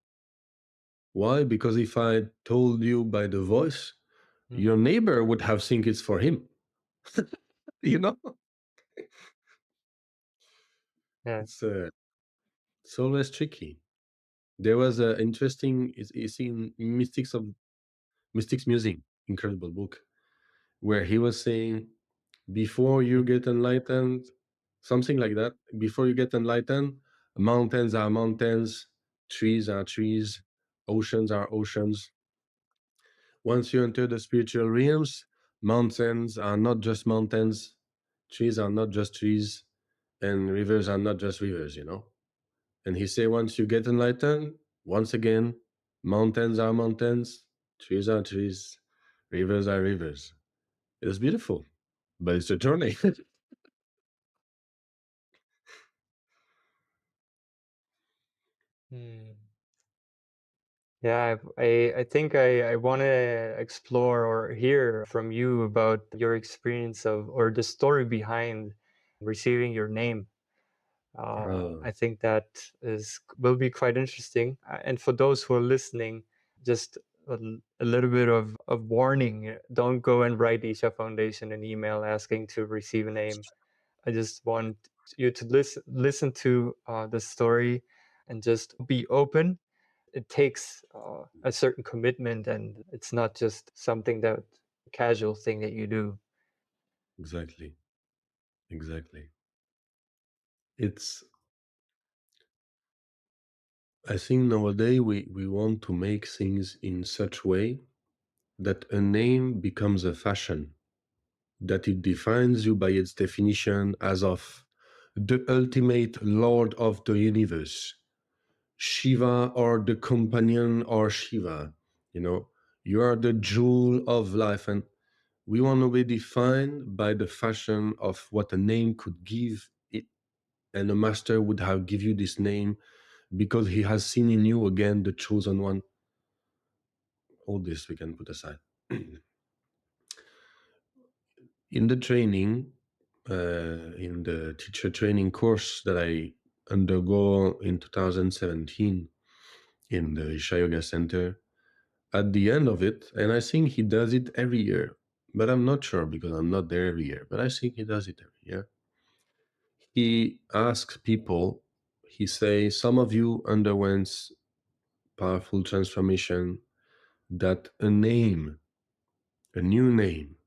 why? Because if I told you by the voice, Mm. your neighbor would have think it's for him. You know, Yeah. it's it's always tricky. There was a interesting. It's in Mystics Musing, incredible book, where he was saying before you get enlightened, something like that. Before you get enlightened, mountains are mountains, trees are trees, oceans are oceans. Once you enter the spiritual realms, mountains are not just mountains, trees are not just trees, and rivers are not just rivers, you know? And he say once you get enlightened, once again, mountains are mountains, trees are trees, rivers are rivers. It's beautiful, but it's a journey. Mm. Yeah, I think I want to explore or hear from you about your experience of or the story behind receiving your name. Uh, I think that is will be quite interesting. And for those who are listening, just a little bit of warning: don't go and write Isha Foundation an email asking to receive a name. I just want you to listen to the story and just be open. It takes a certain commitment, and it's not just something that casual thing that you do. exactly, exactly. It's. I think nowadays we want to make things in such way that a name becomes a fashion, that it defines you by its definition as of the ultimate lord of the universe, Shiva or the companion or Shiva. You know, you are the jewel of life, and we want to be defined by the fashion of what a name could give it, and a master would have give you this name because he has seen in you again the chosen one. All this we can put aside. In the training, in the teacher training course that I undergo in 2017 in the Isha Yoga Center, at the end of it, and I think he does it every year, but I'm not sure because I'm not there every year, but I think he does it every year. He asks people, he says, some of you underwent powerful transformation that a name, a new name,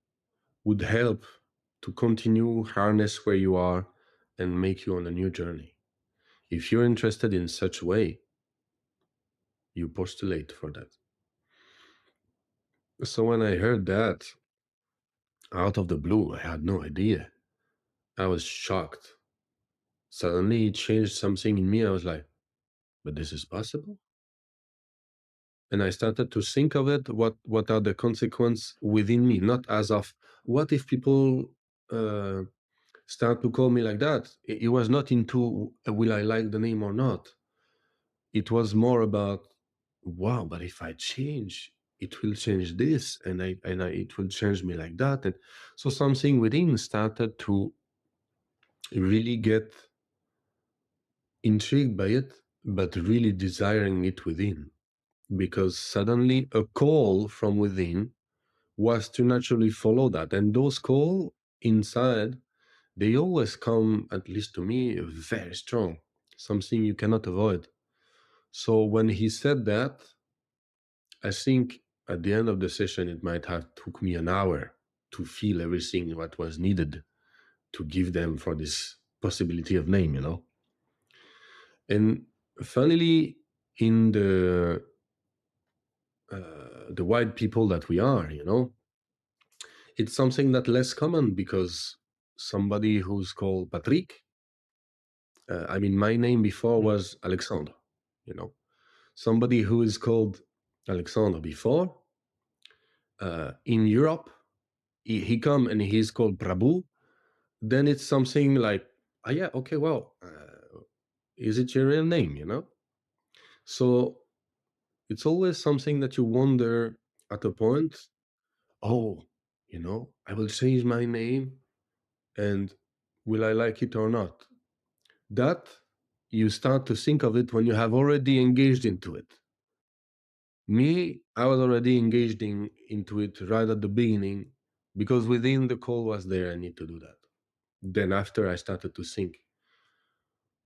would help to continue harness where you are and make you on a new journey. If you're interested in such way, you postulate for that. So when I heard that out of the blue, I had no idea. I was shocked. Suddenly it changed something in me. I was like, but this is possible? And I started to think of it, what are the consequences within me, not as of what if people uh, start to call me like that. It was not into will I like the name or not. It was more about, wow, but if I change, it will change this, and it will change me like that. And so something within started to really get intrigued by it, but really desiring it within, because suddenly a call from within was to naturally follow that. And those call inside, they always come, at least to me, very strong, something you cannot avoid. So when he said that, I think at the end of the session, it might have took me an hour to feel everything what was needed to give them for this possibility of name, And funnily, in the white people that we are, it's something that less common, because somebody who's called Patrick, I mean, my name before was Alexandre, somebody who is called Alexandre before, in Europe, he come and he's called Prabhu, then it's something like, oh, yeah, okay, well, is it your real name, So it's always something that you wonder at a point, oh, I will change my name, and will I like it or not? That you start to think of it when you have already engaged into it. Me, I was already engaged into it right at the beginning, because within the call was there, I need to do that. Then after I started to think,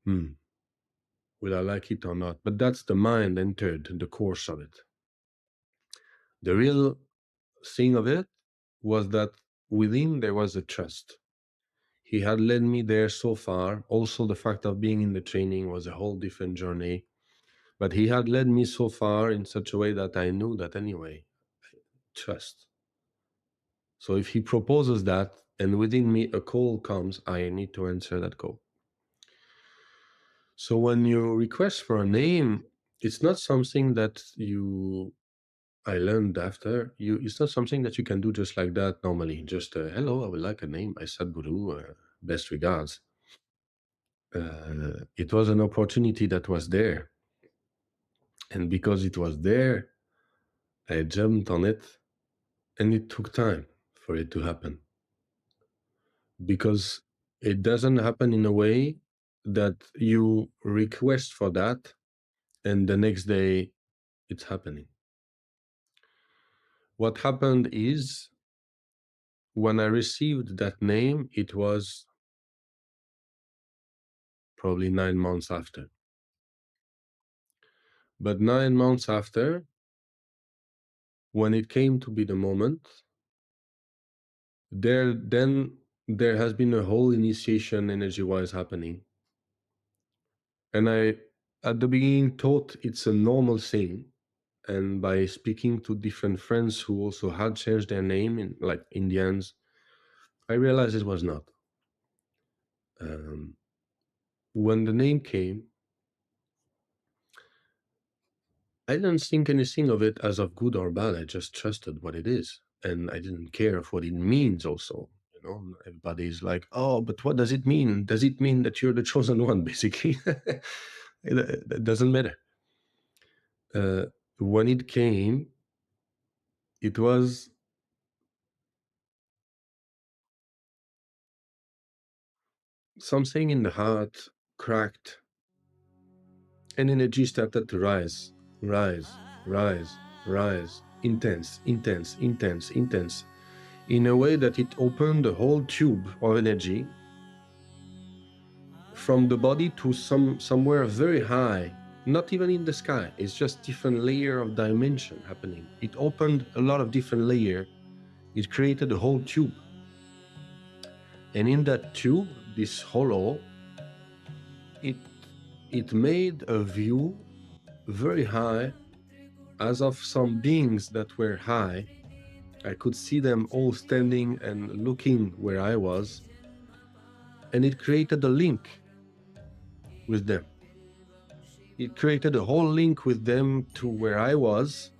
will I like it or not? But that's the mind entered the course of it. The real thing of it was that within there was a trust. He had led me there so far. Also, the fact of being in the training was a whole different journey. But he had led me so far in such a way that I knew that anyway, trust. So if he proposes that, and within me a call comes, I need to answer that call. So when you request for a name, it's not something that I learned after, it's not something that you can do just like that normally. Just, hello, I would like a name by Sadhguru, best regards. It was an opportunity that was there. And because it was there, I jumped on it, and it took time for it to happen. Because it doesn't happen in a way that you request for that, and the next day it's happening. What happened is, when I received that name, it was probably 9 months after. But 9 months after, when it came to be the moment, there has been a whole initiation energy-wise happening. And I, at the beginning, thought it's a normal thing. And by speaking to different friends who also had changed their name, like Indians, I realized it was not. When the name came, I didn't think anything of it as of good or bad. I just trusted what it is. And I didn't care of what it means also. Everybody's like, oh, but what does it mean? Does it mean that you're the chosen one, basically? It doesn't matter. When it came, it was something in the heart cracked, and energy started to rise, rise, rise, rise, intense, intense, intense, intense, in a way that it opened the whole tube of energy from the body to somewhere very high, not even in the sky. It's just different layer of dimension happening. It opened a lot of different layer. It created a whole tube. And in that tube, this hollow, it it made a view very high, as of some beings that were high. I could see them all standing and looking where I was, and it created a link with them. It created a whole link with them to where I was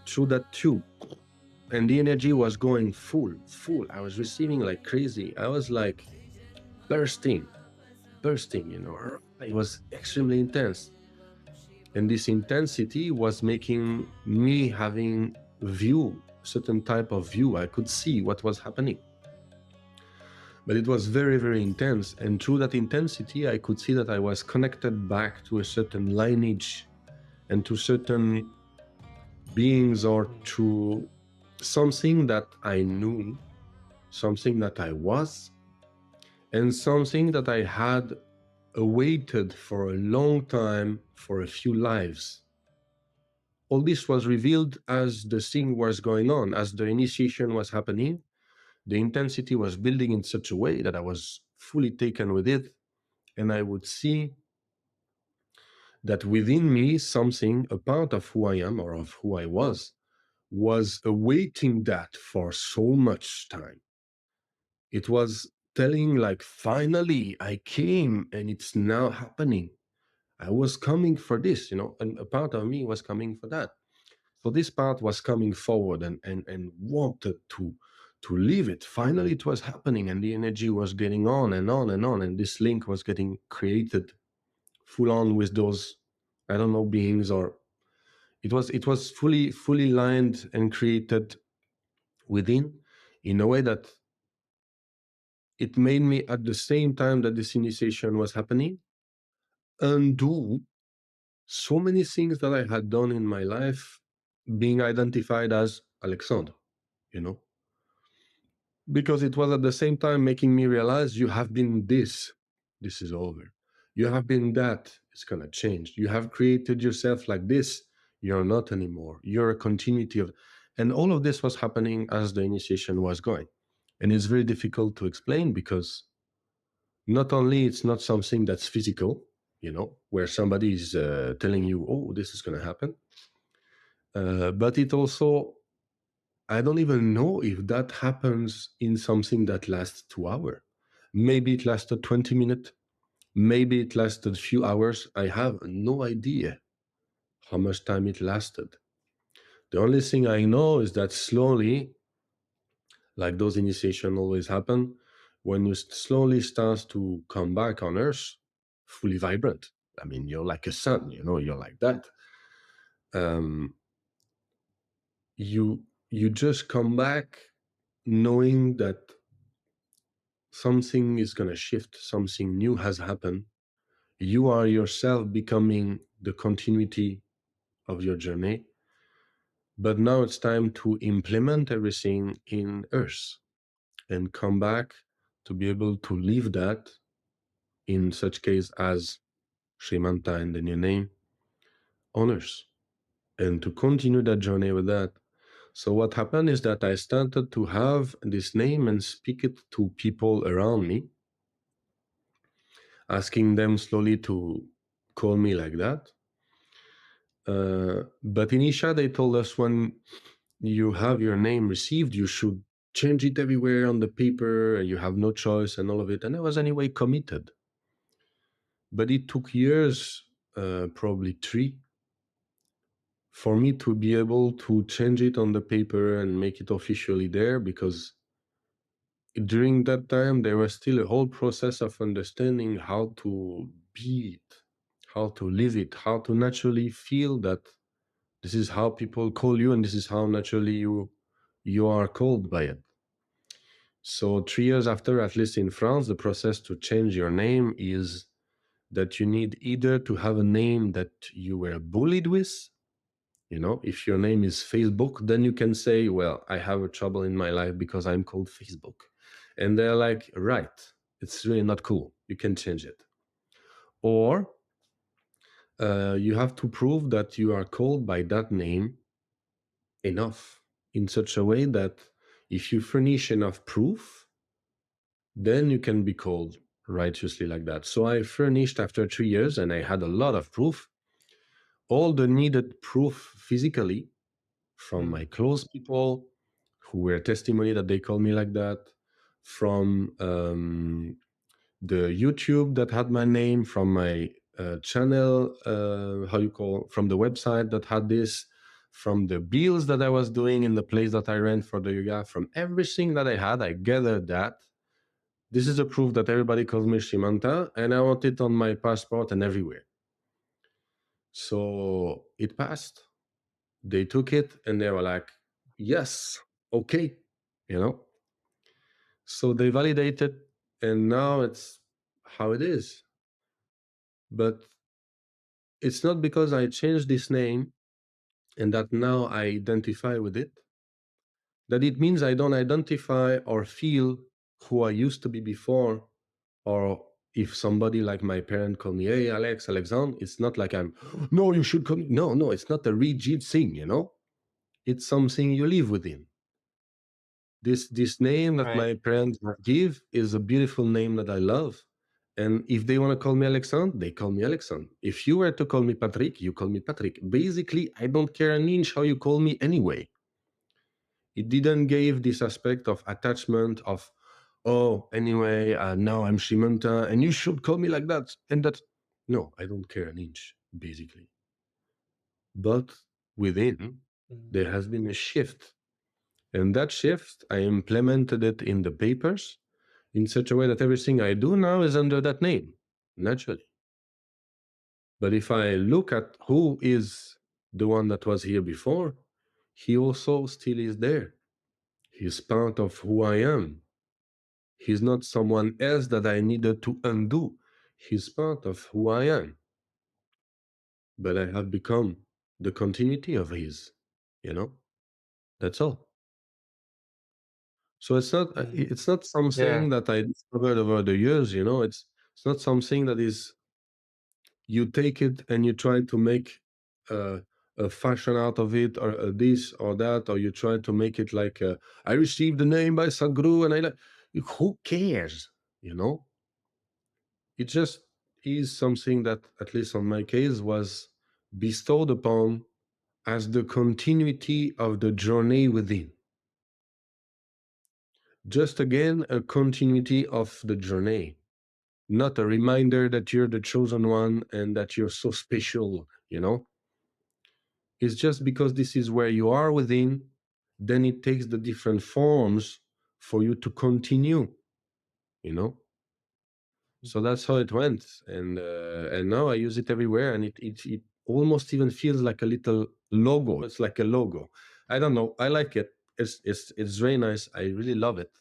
through that tube. And the energy was going full. I was receiving like crazy. I was like bursting, you know. It was extremely intense. And this intensity was making me having view, certain type of view. I could see what was happening. But it was very, very intense. And through that intensity, I could see that I was connected back to a certain lineage and to certain beings, or to something that I knew, something that I was, and something that I had awaited for a long time, for a few lives. All this was revealed as the thing was going on, as the initiation was happening. The intensity was building in such a way that I was fully taken with it, and I would see that within me, something, a part of who I am or of who I was awaiting that for so much time. It was telling, like, finally I came and it's now happening. I was coming for this, you know, and a part of me was coming for that. So this part was coming forward and wanted to leave it. Finally it was happening, and the energy was getting on and on and on, and this link was getting created full on with those, I don't know, beings, or it was fully lined and created within, in a way that it made me, at the same time that this initiation was happening, undo so many things that I had done in my life, being identified as Alexandre, you know, because it was at the same time making me realize, you have been this is over. You have been that, it's gonna change. You have created yourself like this, you're not anymore. You're a continuity of, and all of this was happening as the initiation was going. And it's very difficult to explain, because not only it's not something that's physical, you know, where somebody is telling you, oh, this is going to happen, but it also, I don't even know if that happens in something that lasts 2 hours. Maybe it lasted 20 minutes. Maybe it lasted a few hours. I have no idea how much time it lasted. The only thing I know is that slowly, like those initiation always happen, when you slowly start to come back on Earth, fully vibrant. I mean, you're like a sun, you know, you're like that. Um, you just come back knowing that something is going to shift, something new has happened. You are yourself becoming the continuity of your journey, but now it's time to implement everything in Earth and come back to be able to live that, in such case as SriManta and the new name, on Earth, and to continue that journey with that. So what happened is that I started to have this name and speak it to people around me, asking them slowly to call me like that. But in Isha, they told us, when you have your name received, you should change it everywhere on the paper, and you have no choice and all of it. And I was anyway committed. But it took years, probably 3, for me to be able to change it on the paper and make it officially there, because during that time there was still a whole process of understanding how to be it, how to live it, how to naturally feel that this is how people call you, and this is how naturally you are called by it. So 3 years after, at least in France, the process to change your name is that you need either to have a name that you were bullied with. You know, if your name is Facebook, then you can say, well, I have a trouble in my life because I'm called Facebook. And they're like, right, it's really not cool. You can change it. Or you have to prove that you are called by that name enough, in such a way that if you furnish enough proof, then you can be called righteously like that. So I furnished after 3 years, and I had a lot of proof, all the needed proof physically from Mm. my close people who were testimony that they call me like that, from the YouTube that had my name, from my channel, how you call, from the website that had this, from the bills that I was doing in the place that I rent for the yoga, from everything that I had, I gathered that. This is a proof that everybody calls me SriManta, and I want it on my passport and everywhere. So it passed. They took it and they were like, yes, okay, you know. So they validated, and now it's how it is. But it's not because I changed this name and that now I identify with it, that it means I don't identify or feel who I used to be before. Or if somebody like my parent call me, hey, Alex, Alexandre, it's not like I'm, no, you should come. No, no, it's not a rigid thing, you know? It's something you live within. This name that Right. my parents give is a beautiful name that I love. And if they want to call me Alexandre, they call me Alexandre. If you were to call me Patrick, you call me Patrick. Basically, I don't care an inch how you call me anyway. It didn't give this aspect of attachment of, oh, anyway, now I'm SriManta and you should call me like that. And that, no, I don't care an inch, basically. But within, Mm. there has been a shift. And that shift, I implemented it in the papers in such a way that everything I do now is under that name, naturally. But if I look at who is the one that was here before, he also still is there. He's part of who I am. He's not someone else that I needed to undo. He's part of who I am. But I have become the continuity of his, you know? That's all. So Mm. it's not Yeah. something that I discovered over the years, you know. It's not something that is, you take it and you try to make uh, a fashion out of it, or a this or that, or you try to make it like I received the name by Sadhguru and I like, who cares, you know? It just is something that, at least on my case, was bestowed upon as the continuity of the journey within. Just again, a continuity of the journey, not a reminder that you're the chosen one and that you're so special, you know? It's just because this is where you are within, then it takes the different forms for you to continue, you know? So that's how it went, and now I use it everywhere, and it almost even feels like a little logo. It's like a logo. I don't know. I like it. It's very nice. I really love it.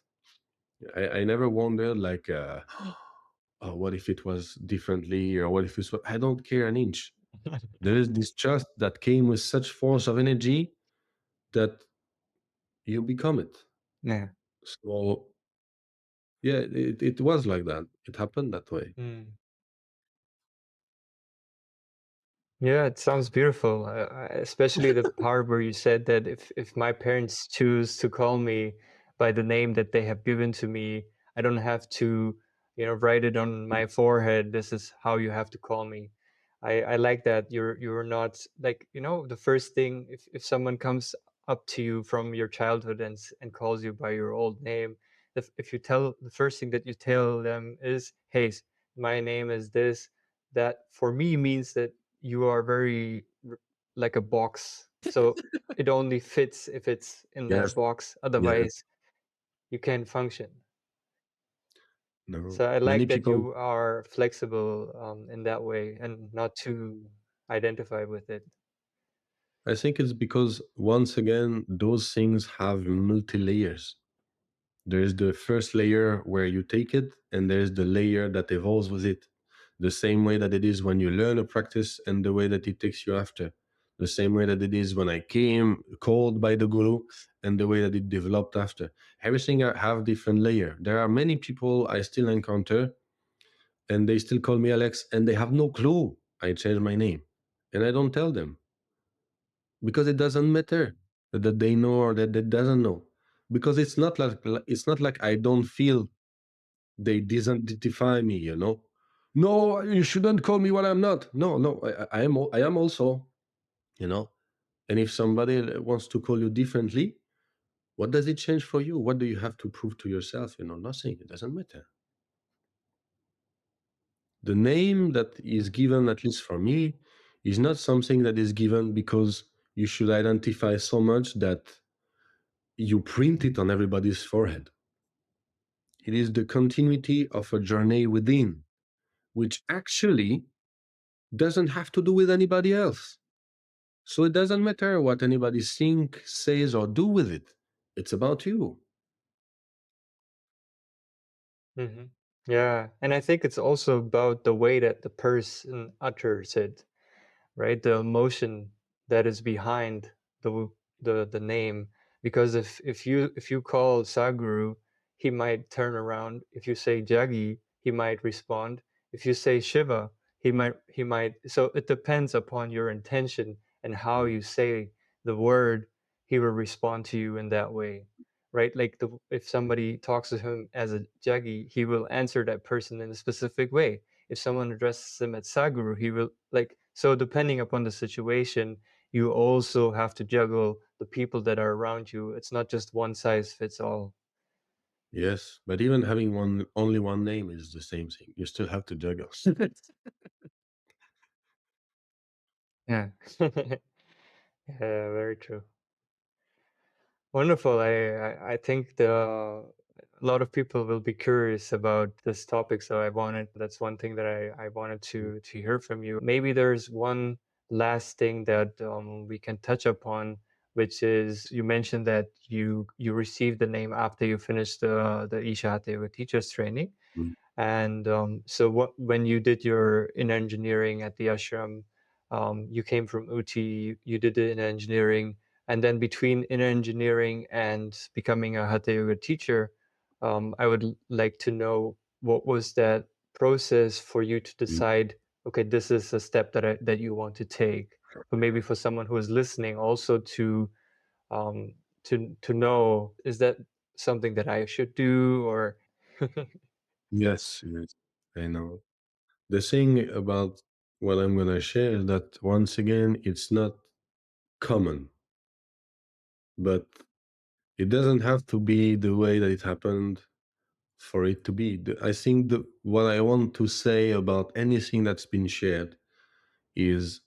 I never wondered like, oh, what if it was differently, or what if it's? I don't care an inch. There is this trust that came with such force of energy that you become it. Yeah. So yeah, it was like that. It happened that way. Mm. Yeah, it sounds beautiful. Especially the part where you said that if my parents choose to call me by the name that they have given to me, I don't have to, write it on my forehead. This is how you have to call me. I like that you're not like, the first thing if someone comes up to you from your childhood and calls you by your old name, if you tell the first thing that you tell them is, hey, my name is this, that for me means that you are very like a box. So it only fits if it's in that Yes. box. Yes. Otherwise, you can't function. No. So I Many like that people, you are flexible in that way and not too identified with it. I think it's because, once again, those things have multi layers. There's the first layer where you take it, and there's the layer that evolves with it. The same way that it is when you learn a practice, and the way that it takes you after. The same way that it is when I came called by the guru, and the way that it developed after. Everything have different layer. There are many people I still encounter, and they still call me Alex, and they have no clue I changed my name. And I don't tell them, because it doesn't matter that they know or that they doesn't know, because it's not like I don't feel They disidentify me, you know. No, you shouldn't call me what I'm not. No, no, I am also, you know. And if somebody wants to call you differently, what does it change for you? What do you have to prove to yourself? You know, nothing. It doesn't matter. The name that is given, at least for me, is not something that is given because you should identify so much that you print it on everybody's forehead. It is the continuity of a journey within, which actually doesn't have to do with anybody else. So it doesn't matter what anybody thinks, says, or do with it. It's about you. Hmm. Yeah, and I think it's also about the way that the person utters it, right? The emotion that is behind the name. Because if you call Sadhguru, he might turn around. If you say Jaggi, he might respond. If you say Shiva, he might. So it depends upon your intention and how you say the word. He will respond to you in that way, right? Like if somebody talks to him as a Jaggi, he will answer that person in a specific way. If someone addresses him as Sadhguru, he will like, so depending upon the situation, you also have to juggle the people that are around you. It's not just one size fits all. Yes, but even having only one name is the same thing. You still have to juggle. Yeah. Yeah, very true. Wonderful. I think a lot of people will be curious about this topic. So that's one thing that I wanted to hear from you. Maybe there's one last thing that we can touch upon, which is you mentioned that you received the name after you finished the Isha Hatha Yoga teachers training. Mm, And so when you did your in engineering at the ashram, you came from UT, you did it in engineering, and then between in engineering and becoming a Hatha Yoga teacher, I would like to know what was that process for you to mm. decide, okay, this is a step that you want to take. But maybe for someone who is listening, also um, to know, is that something that I should do or Yes, yes, I know. The thing about what I'm going to share is that once again, it's not common, but it doesn't have to be the way that it happened for it to be. I think what I want to say about anything that's been shared is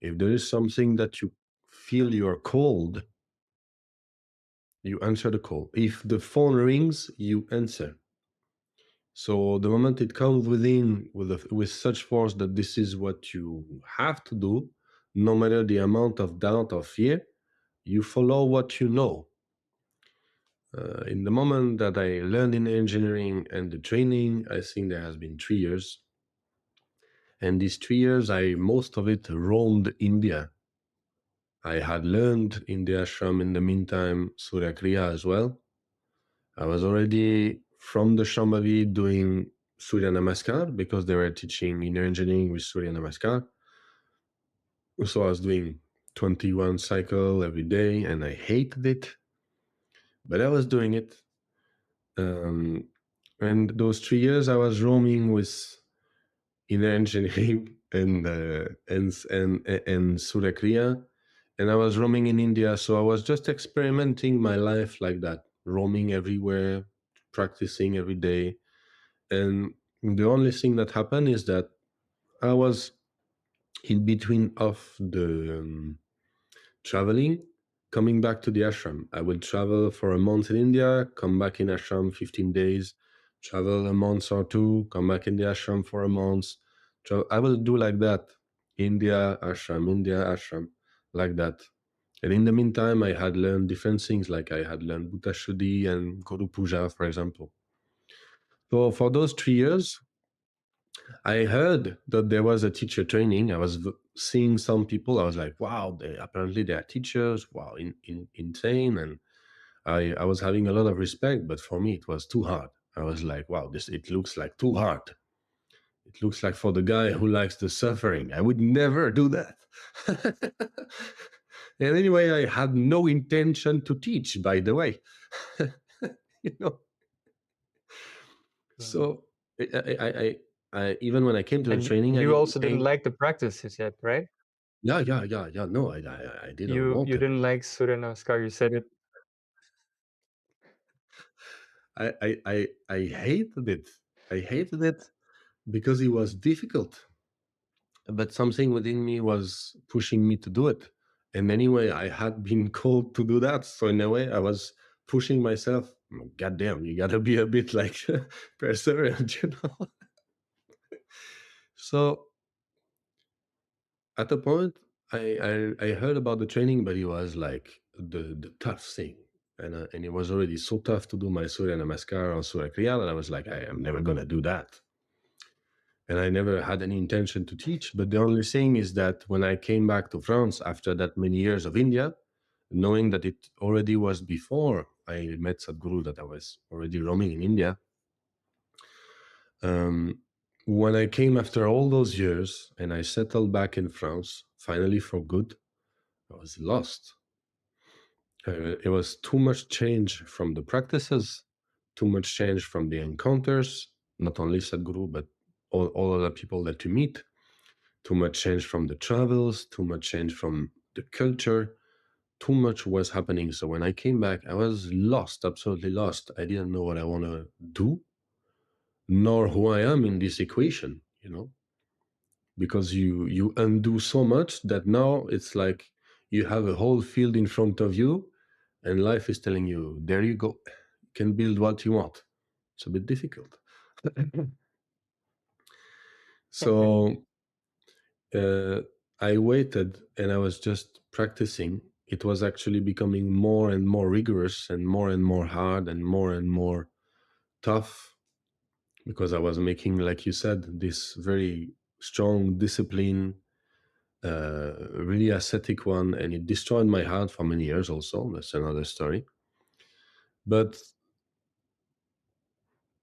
if there is something that you feel you are called, you answer the call. If the phone rings, you answer. So the moment it comes within with such force that this is what you have to do, no matter the amount of doubt or fear, you follow what you know. In the moment that I learned in engineering and the training, I think there has been 3 years. And these 3 years, I most of it roamed India. I had learned in the ashram in the meantime Surya Kriya as well. I was already from the Shambhavi doing Surya Namaskar because they were teaching inner engineering with Surya Namaskar. So I was doing 21 cycle every day and I hated it, but I was doing it. Um, and those 3 years I was roaming with inner engineering and Surya Kriya. And I was roaming in India, so I was just experimenting my life like that, roaming everywhere, practicing every day. And the only thing that happened is that I was in between of the traveling, coming back to the ashram. I would travel for a month in India, come back in ashram 15 days, travel a month or two, come back in the ashram for a month. I would do like that. India, ashram, like that. And in the meantime, I had learned different things, like I had learned Bhuta Shuddhi and Guru Puja, for example. So for those 3 years, I heard that there was a teacher training. I was seeing some people. I was like, wow, apparently they are teachers. Wow, insane. And I was having a lot of respect, but for me, it was too hard. I was like, wow, it looks like too hard. It looks like for the guy who likes the suffering. I would never do that. And anyway, I had no intention to teach, by the way. you know, Mm. So even when I came to the And training, I you didn't also didn't think, like the practices yet, right? yeah, yeah, yeah, yeah. No, I didn't You want it. didn't like Surya Namaskar. You said it. I hated it. I hated it because it was difficult, but something within me was pushing me to do it. And anyway, I had been called to do that. So in a way, I was pushing myself. God damn, you gotta be a bit like perseverant, you know. So at the point, I heard about the training, but it was like the tough thing. And it was already so tough to do my Surya Namaskar or Surya Kriya that I was like, I am never gonna do that. And I never had any intention to teach. But the only thing is that when I came back to France after that many years of India, knowing that it already was before I met Sadhguru, that I was already roaming in India, um, when I came after all those years and I settled back in France, finally for good, I was lost. It was too much change from the practices, too much change from the encounters, not only Sadhguru, but all other people that you meet, too much change from the travels, too much change from the culture, too much was happening. So when I came back, I was lost, absolutely lost. I didn't know what I want to do, nor who I am in this equation, because you undo so much that now it's like you have a whole field in front of you and life is telling you, there you go, you can build what you want. It's a bit difficult. So uh, I waited and I was just practicing. It was actually becoming more and more rigorous and more hard and more tough because I was making, like you said, this very strong discipline, really ascetic one, and it destroyed my heart for many years also. That's another story. But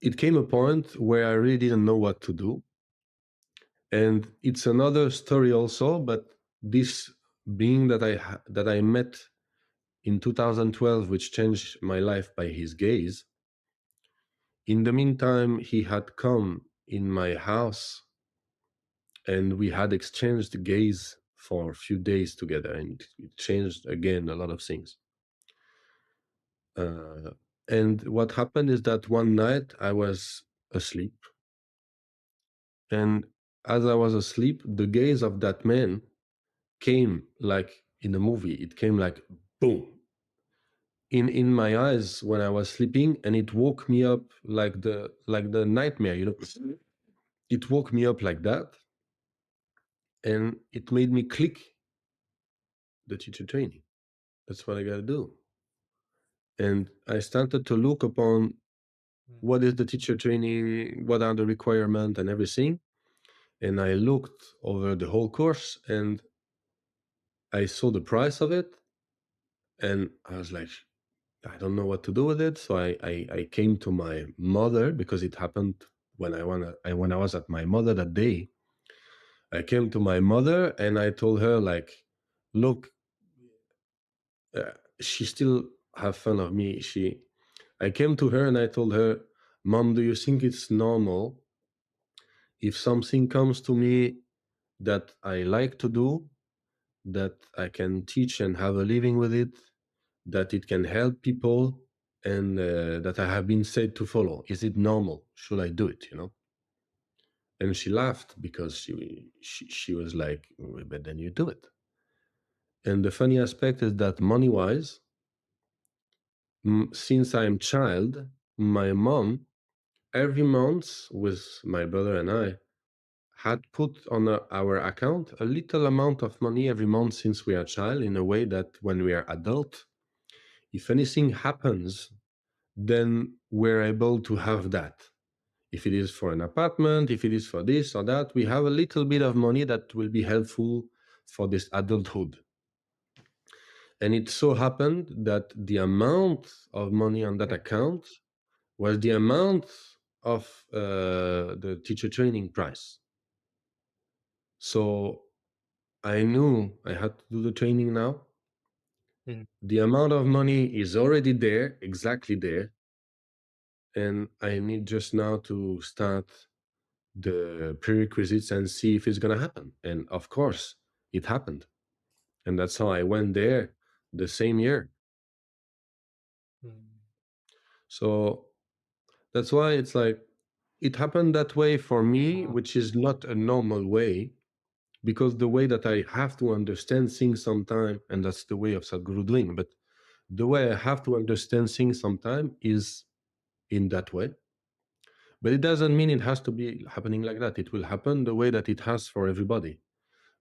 it came a point where I really didn't know what to do. And it's another story also, but this being that that I met in 2012, which changed my life by his gaze. In the meantime, he had come in my house and we had exchanged gaze for a few days together, and it changed again a lot of things. Uh, and what happened is that one night I was asleep, and as I was asleep, the gaze of that man came like in a movie. It came like boom in my eyes when I was sleeping, and it woke me up like the nightmare. It woke me up like that, and it made me click the teacher training. That's what I got to do. And I started to look upon Mm. what is the teacher training, what are the requirements and everything. And I looked over the whole course and I saw the price of it. And I was like, I don't know what to do with it. So I came to my mother because it happened when I was at my mother that day. I came to my mother and I told her like, look, she still have fun of me. I came to her and I told her, Mom, do you think it's normal if something comes to me that I like to do, that I can teach and have a living with it, that it can help people, and that I have been said to follow? Is it normal? Should I do it? And she laughed because she was like, "Well, but then you do it." And the funny aspect is that money wise, since I'm child, my mom every month with my brother and I had put on our account a little amount of money every month since we are child, in a way that when we are adult, if anything happens, then we're able to have that. If it is for an apartment, if it is for this or that, we have a little bit of money that will be helpful for this adulthood. And it so happened that the amount of money on that Yeah. account was the amount of the teacher training price. So I knew I had to do the training now. Mm. The amount of money is already there, exactly there. and I need just now to start the prerequisites and see if it's gonna happen. And of course, it happened, and that's how I went there the same year. Mm. So that's why it's like it happened that way for me, Wow. which is not a normal way, because the way that I have to understand things sometime, and that's the way of Sadhguru doing, but the way I have to understand things sometime is in that way. But it doesn't mean it has to be happening like that. It will happen the way that it has for everybody.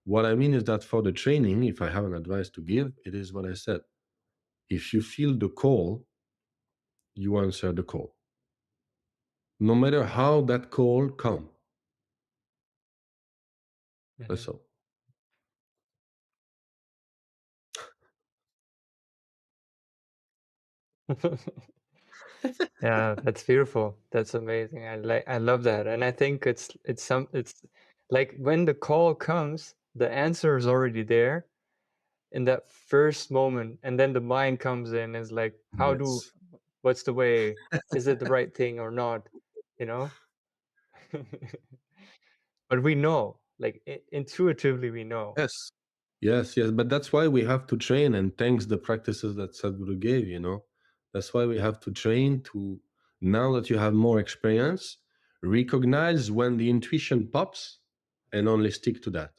What I mean is that for the training, if I have an advice to give, it is what I said. If you feel the call, you answer the call. No matter how that call come. That's Mhm. all. Yeah, that's beautiful. That's amazing. I love that. And I think it's like when the call comes, the answer is already there in that first moment, and then the mind comes in and is like, Yes. what's the way? Is it the right thing or not? You know? But we know, like intuitively we know. Yes. Yes, yes. But that's why we have to train, and thanks the practices that Sadhguru gave, That's why we have to train to, now that you have more experience, recognize when the intuition pops and only stick to that.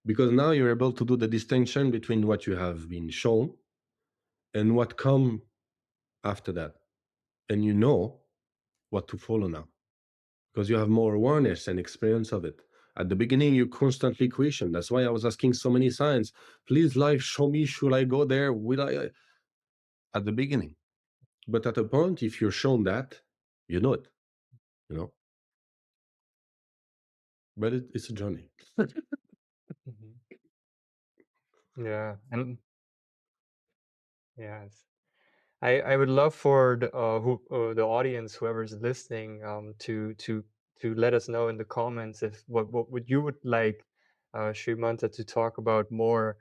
Because now you're able to do the distinction between what you have been shown and what come after that. And you know what to follow now because you have more awareness and experience of it. At the beginning, you constantly question. That's why I was asking so many signs. Please, life, show me. Should I go there? Will I? At the beginning. But at a point, if you're shown that, you know it, you know. But it's a journey. Mhm. Yeah, and yes. I would love for the audience, whoever's listening, to let us know in the comments if what would you would like SriManta to talk about more.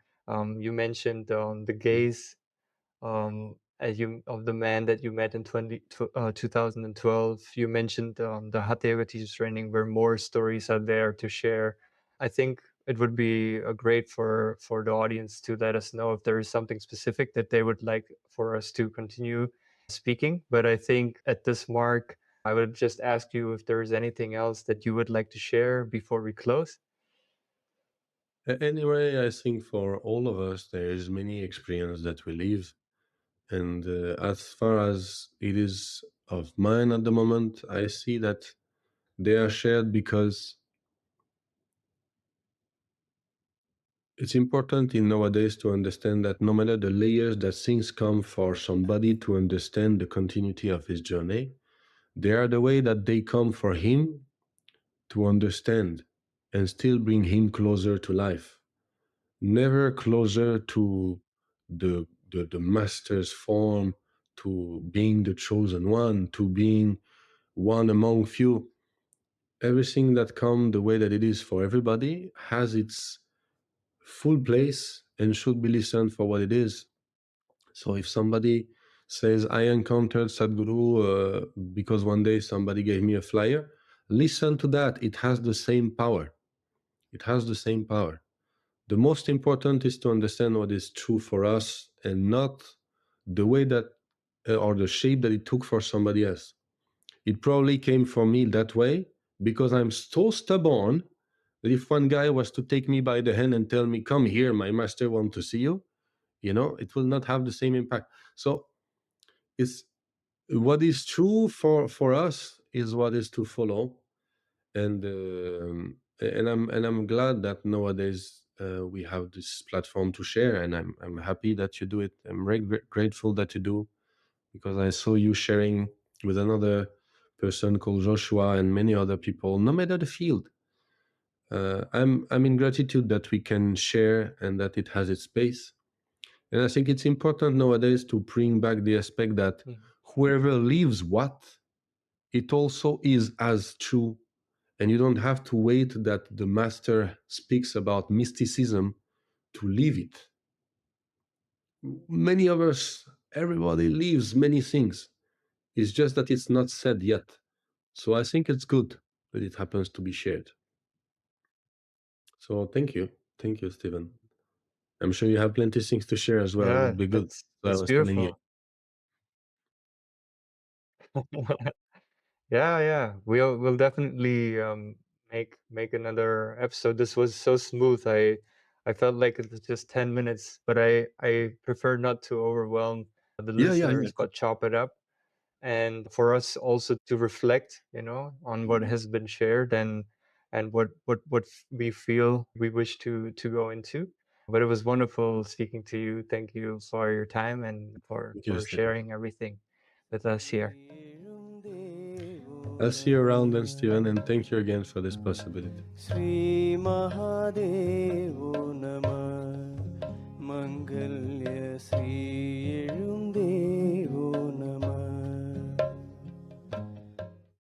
You mentioned the gaze as you of the man that you met in 2012. You mentioned the Hatha Yoga teachers training, where more stories are there to share. I think it would be great for the audience to let us know if there is something specific that they would like for us to continue speaking. But I think at this mark, I would just ask you if there is anything else that you would like to share before we close. Anyway, I think for all of us, there is many experience that we live. And as far as it is of mine at the moment, I see that they are shared because it's important in nowadays to understand that no matter the layers that things come for somebody to understand the continuity of his journey, they are the way that they come for him to understand and still bring him closer to life. Never closer to the master's form, to being the chosen one, to being one among few. Everything that comes the way that it is for everybody has its full place and should be listened for what it is. So if somebody says, I encountered Sadhguru because one day somebody gave me a flyer, listen to that. It has the same power. It has the same power. The most important is to understand what is true for us and not the way that or the shape that it took for somebody else. It probably came for me that way because I'm so stubborn that if one guy was to take me by the hand and tell me, come here, my master wants to see you, it will not have the same impact. So it's what is true for us is what is to follow, and I'm glad that nowadays we have this platform to share, and I'm happy that you do it. I'm very grateful that you do, because I saw you sharing with another person called Joshua and many other people, no matter the field. I'm in gratitude that we can share and that it has its space. And I think it's important nowadays to bring back the aspect that Mhm. whoever lives what, it also is as true. And you don't have to wait that the master speaks about mysticism to live it. Many of us, everybody lives many things. It's just that it's not said yet. So I think it's good that it happens to be shared. So thank you. Thank you, Stephen. I'm sure you have plenty of things to share as well. It Yeah, would be good. So I that's was telling you. beautiful. Yeah, yeah. We'll definitely make another episode. This was so smooth. I felt like it was just 10 minutes, but I prefer not to overwhelm the Yeah, yeah, yeah. listeners, but chop it up, and for us also to reflect, on what has been shared, and what we feel we wish to go into. But it was wonderful speaking to you. Thank you for your time and for Thank you, for Stephen. sharing everything with us here. I'll see you around then, Stephen, and thank you again for this possibility. Sri Mahadevo Namah Mangalya Sri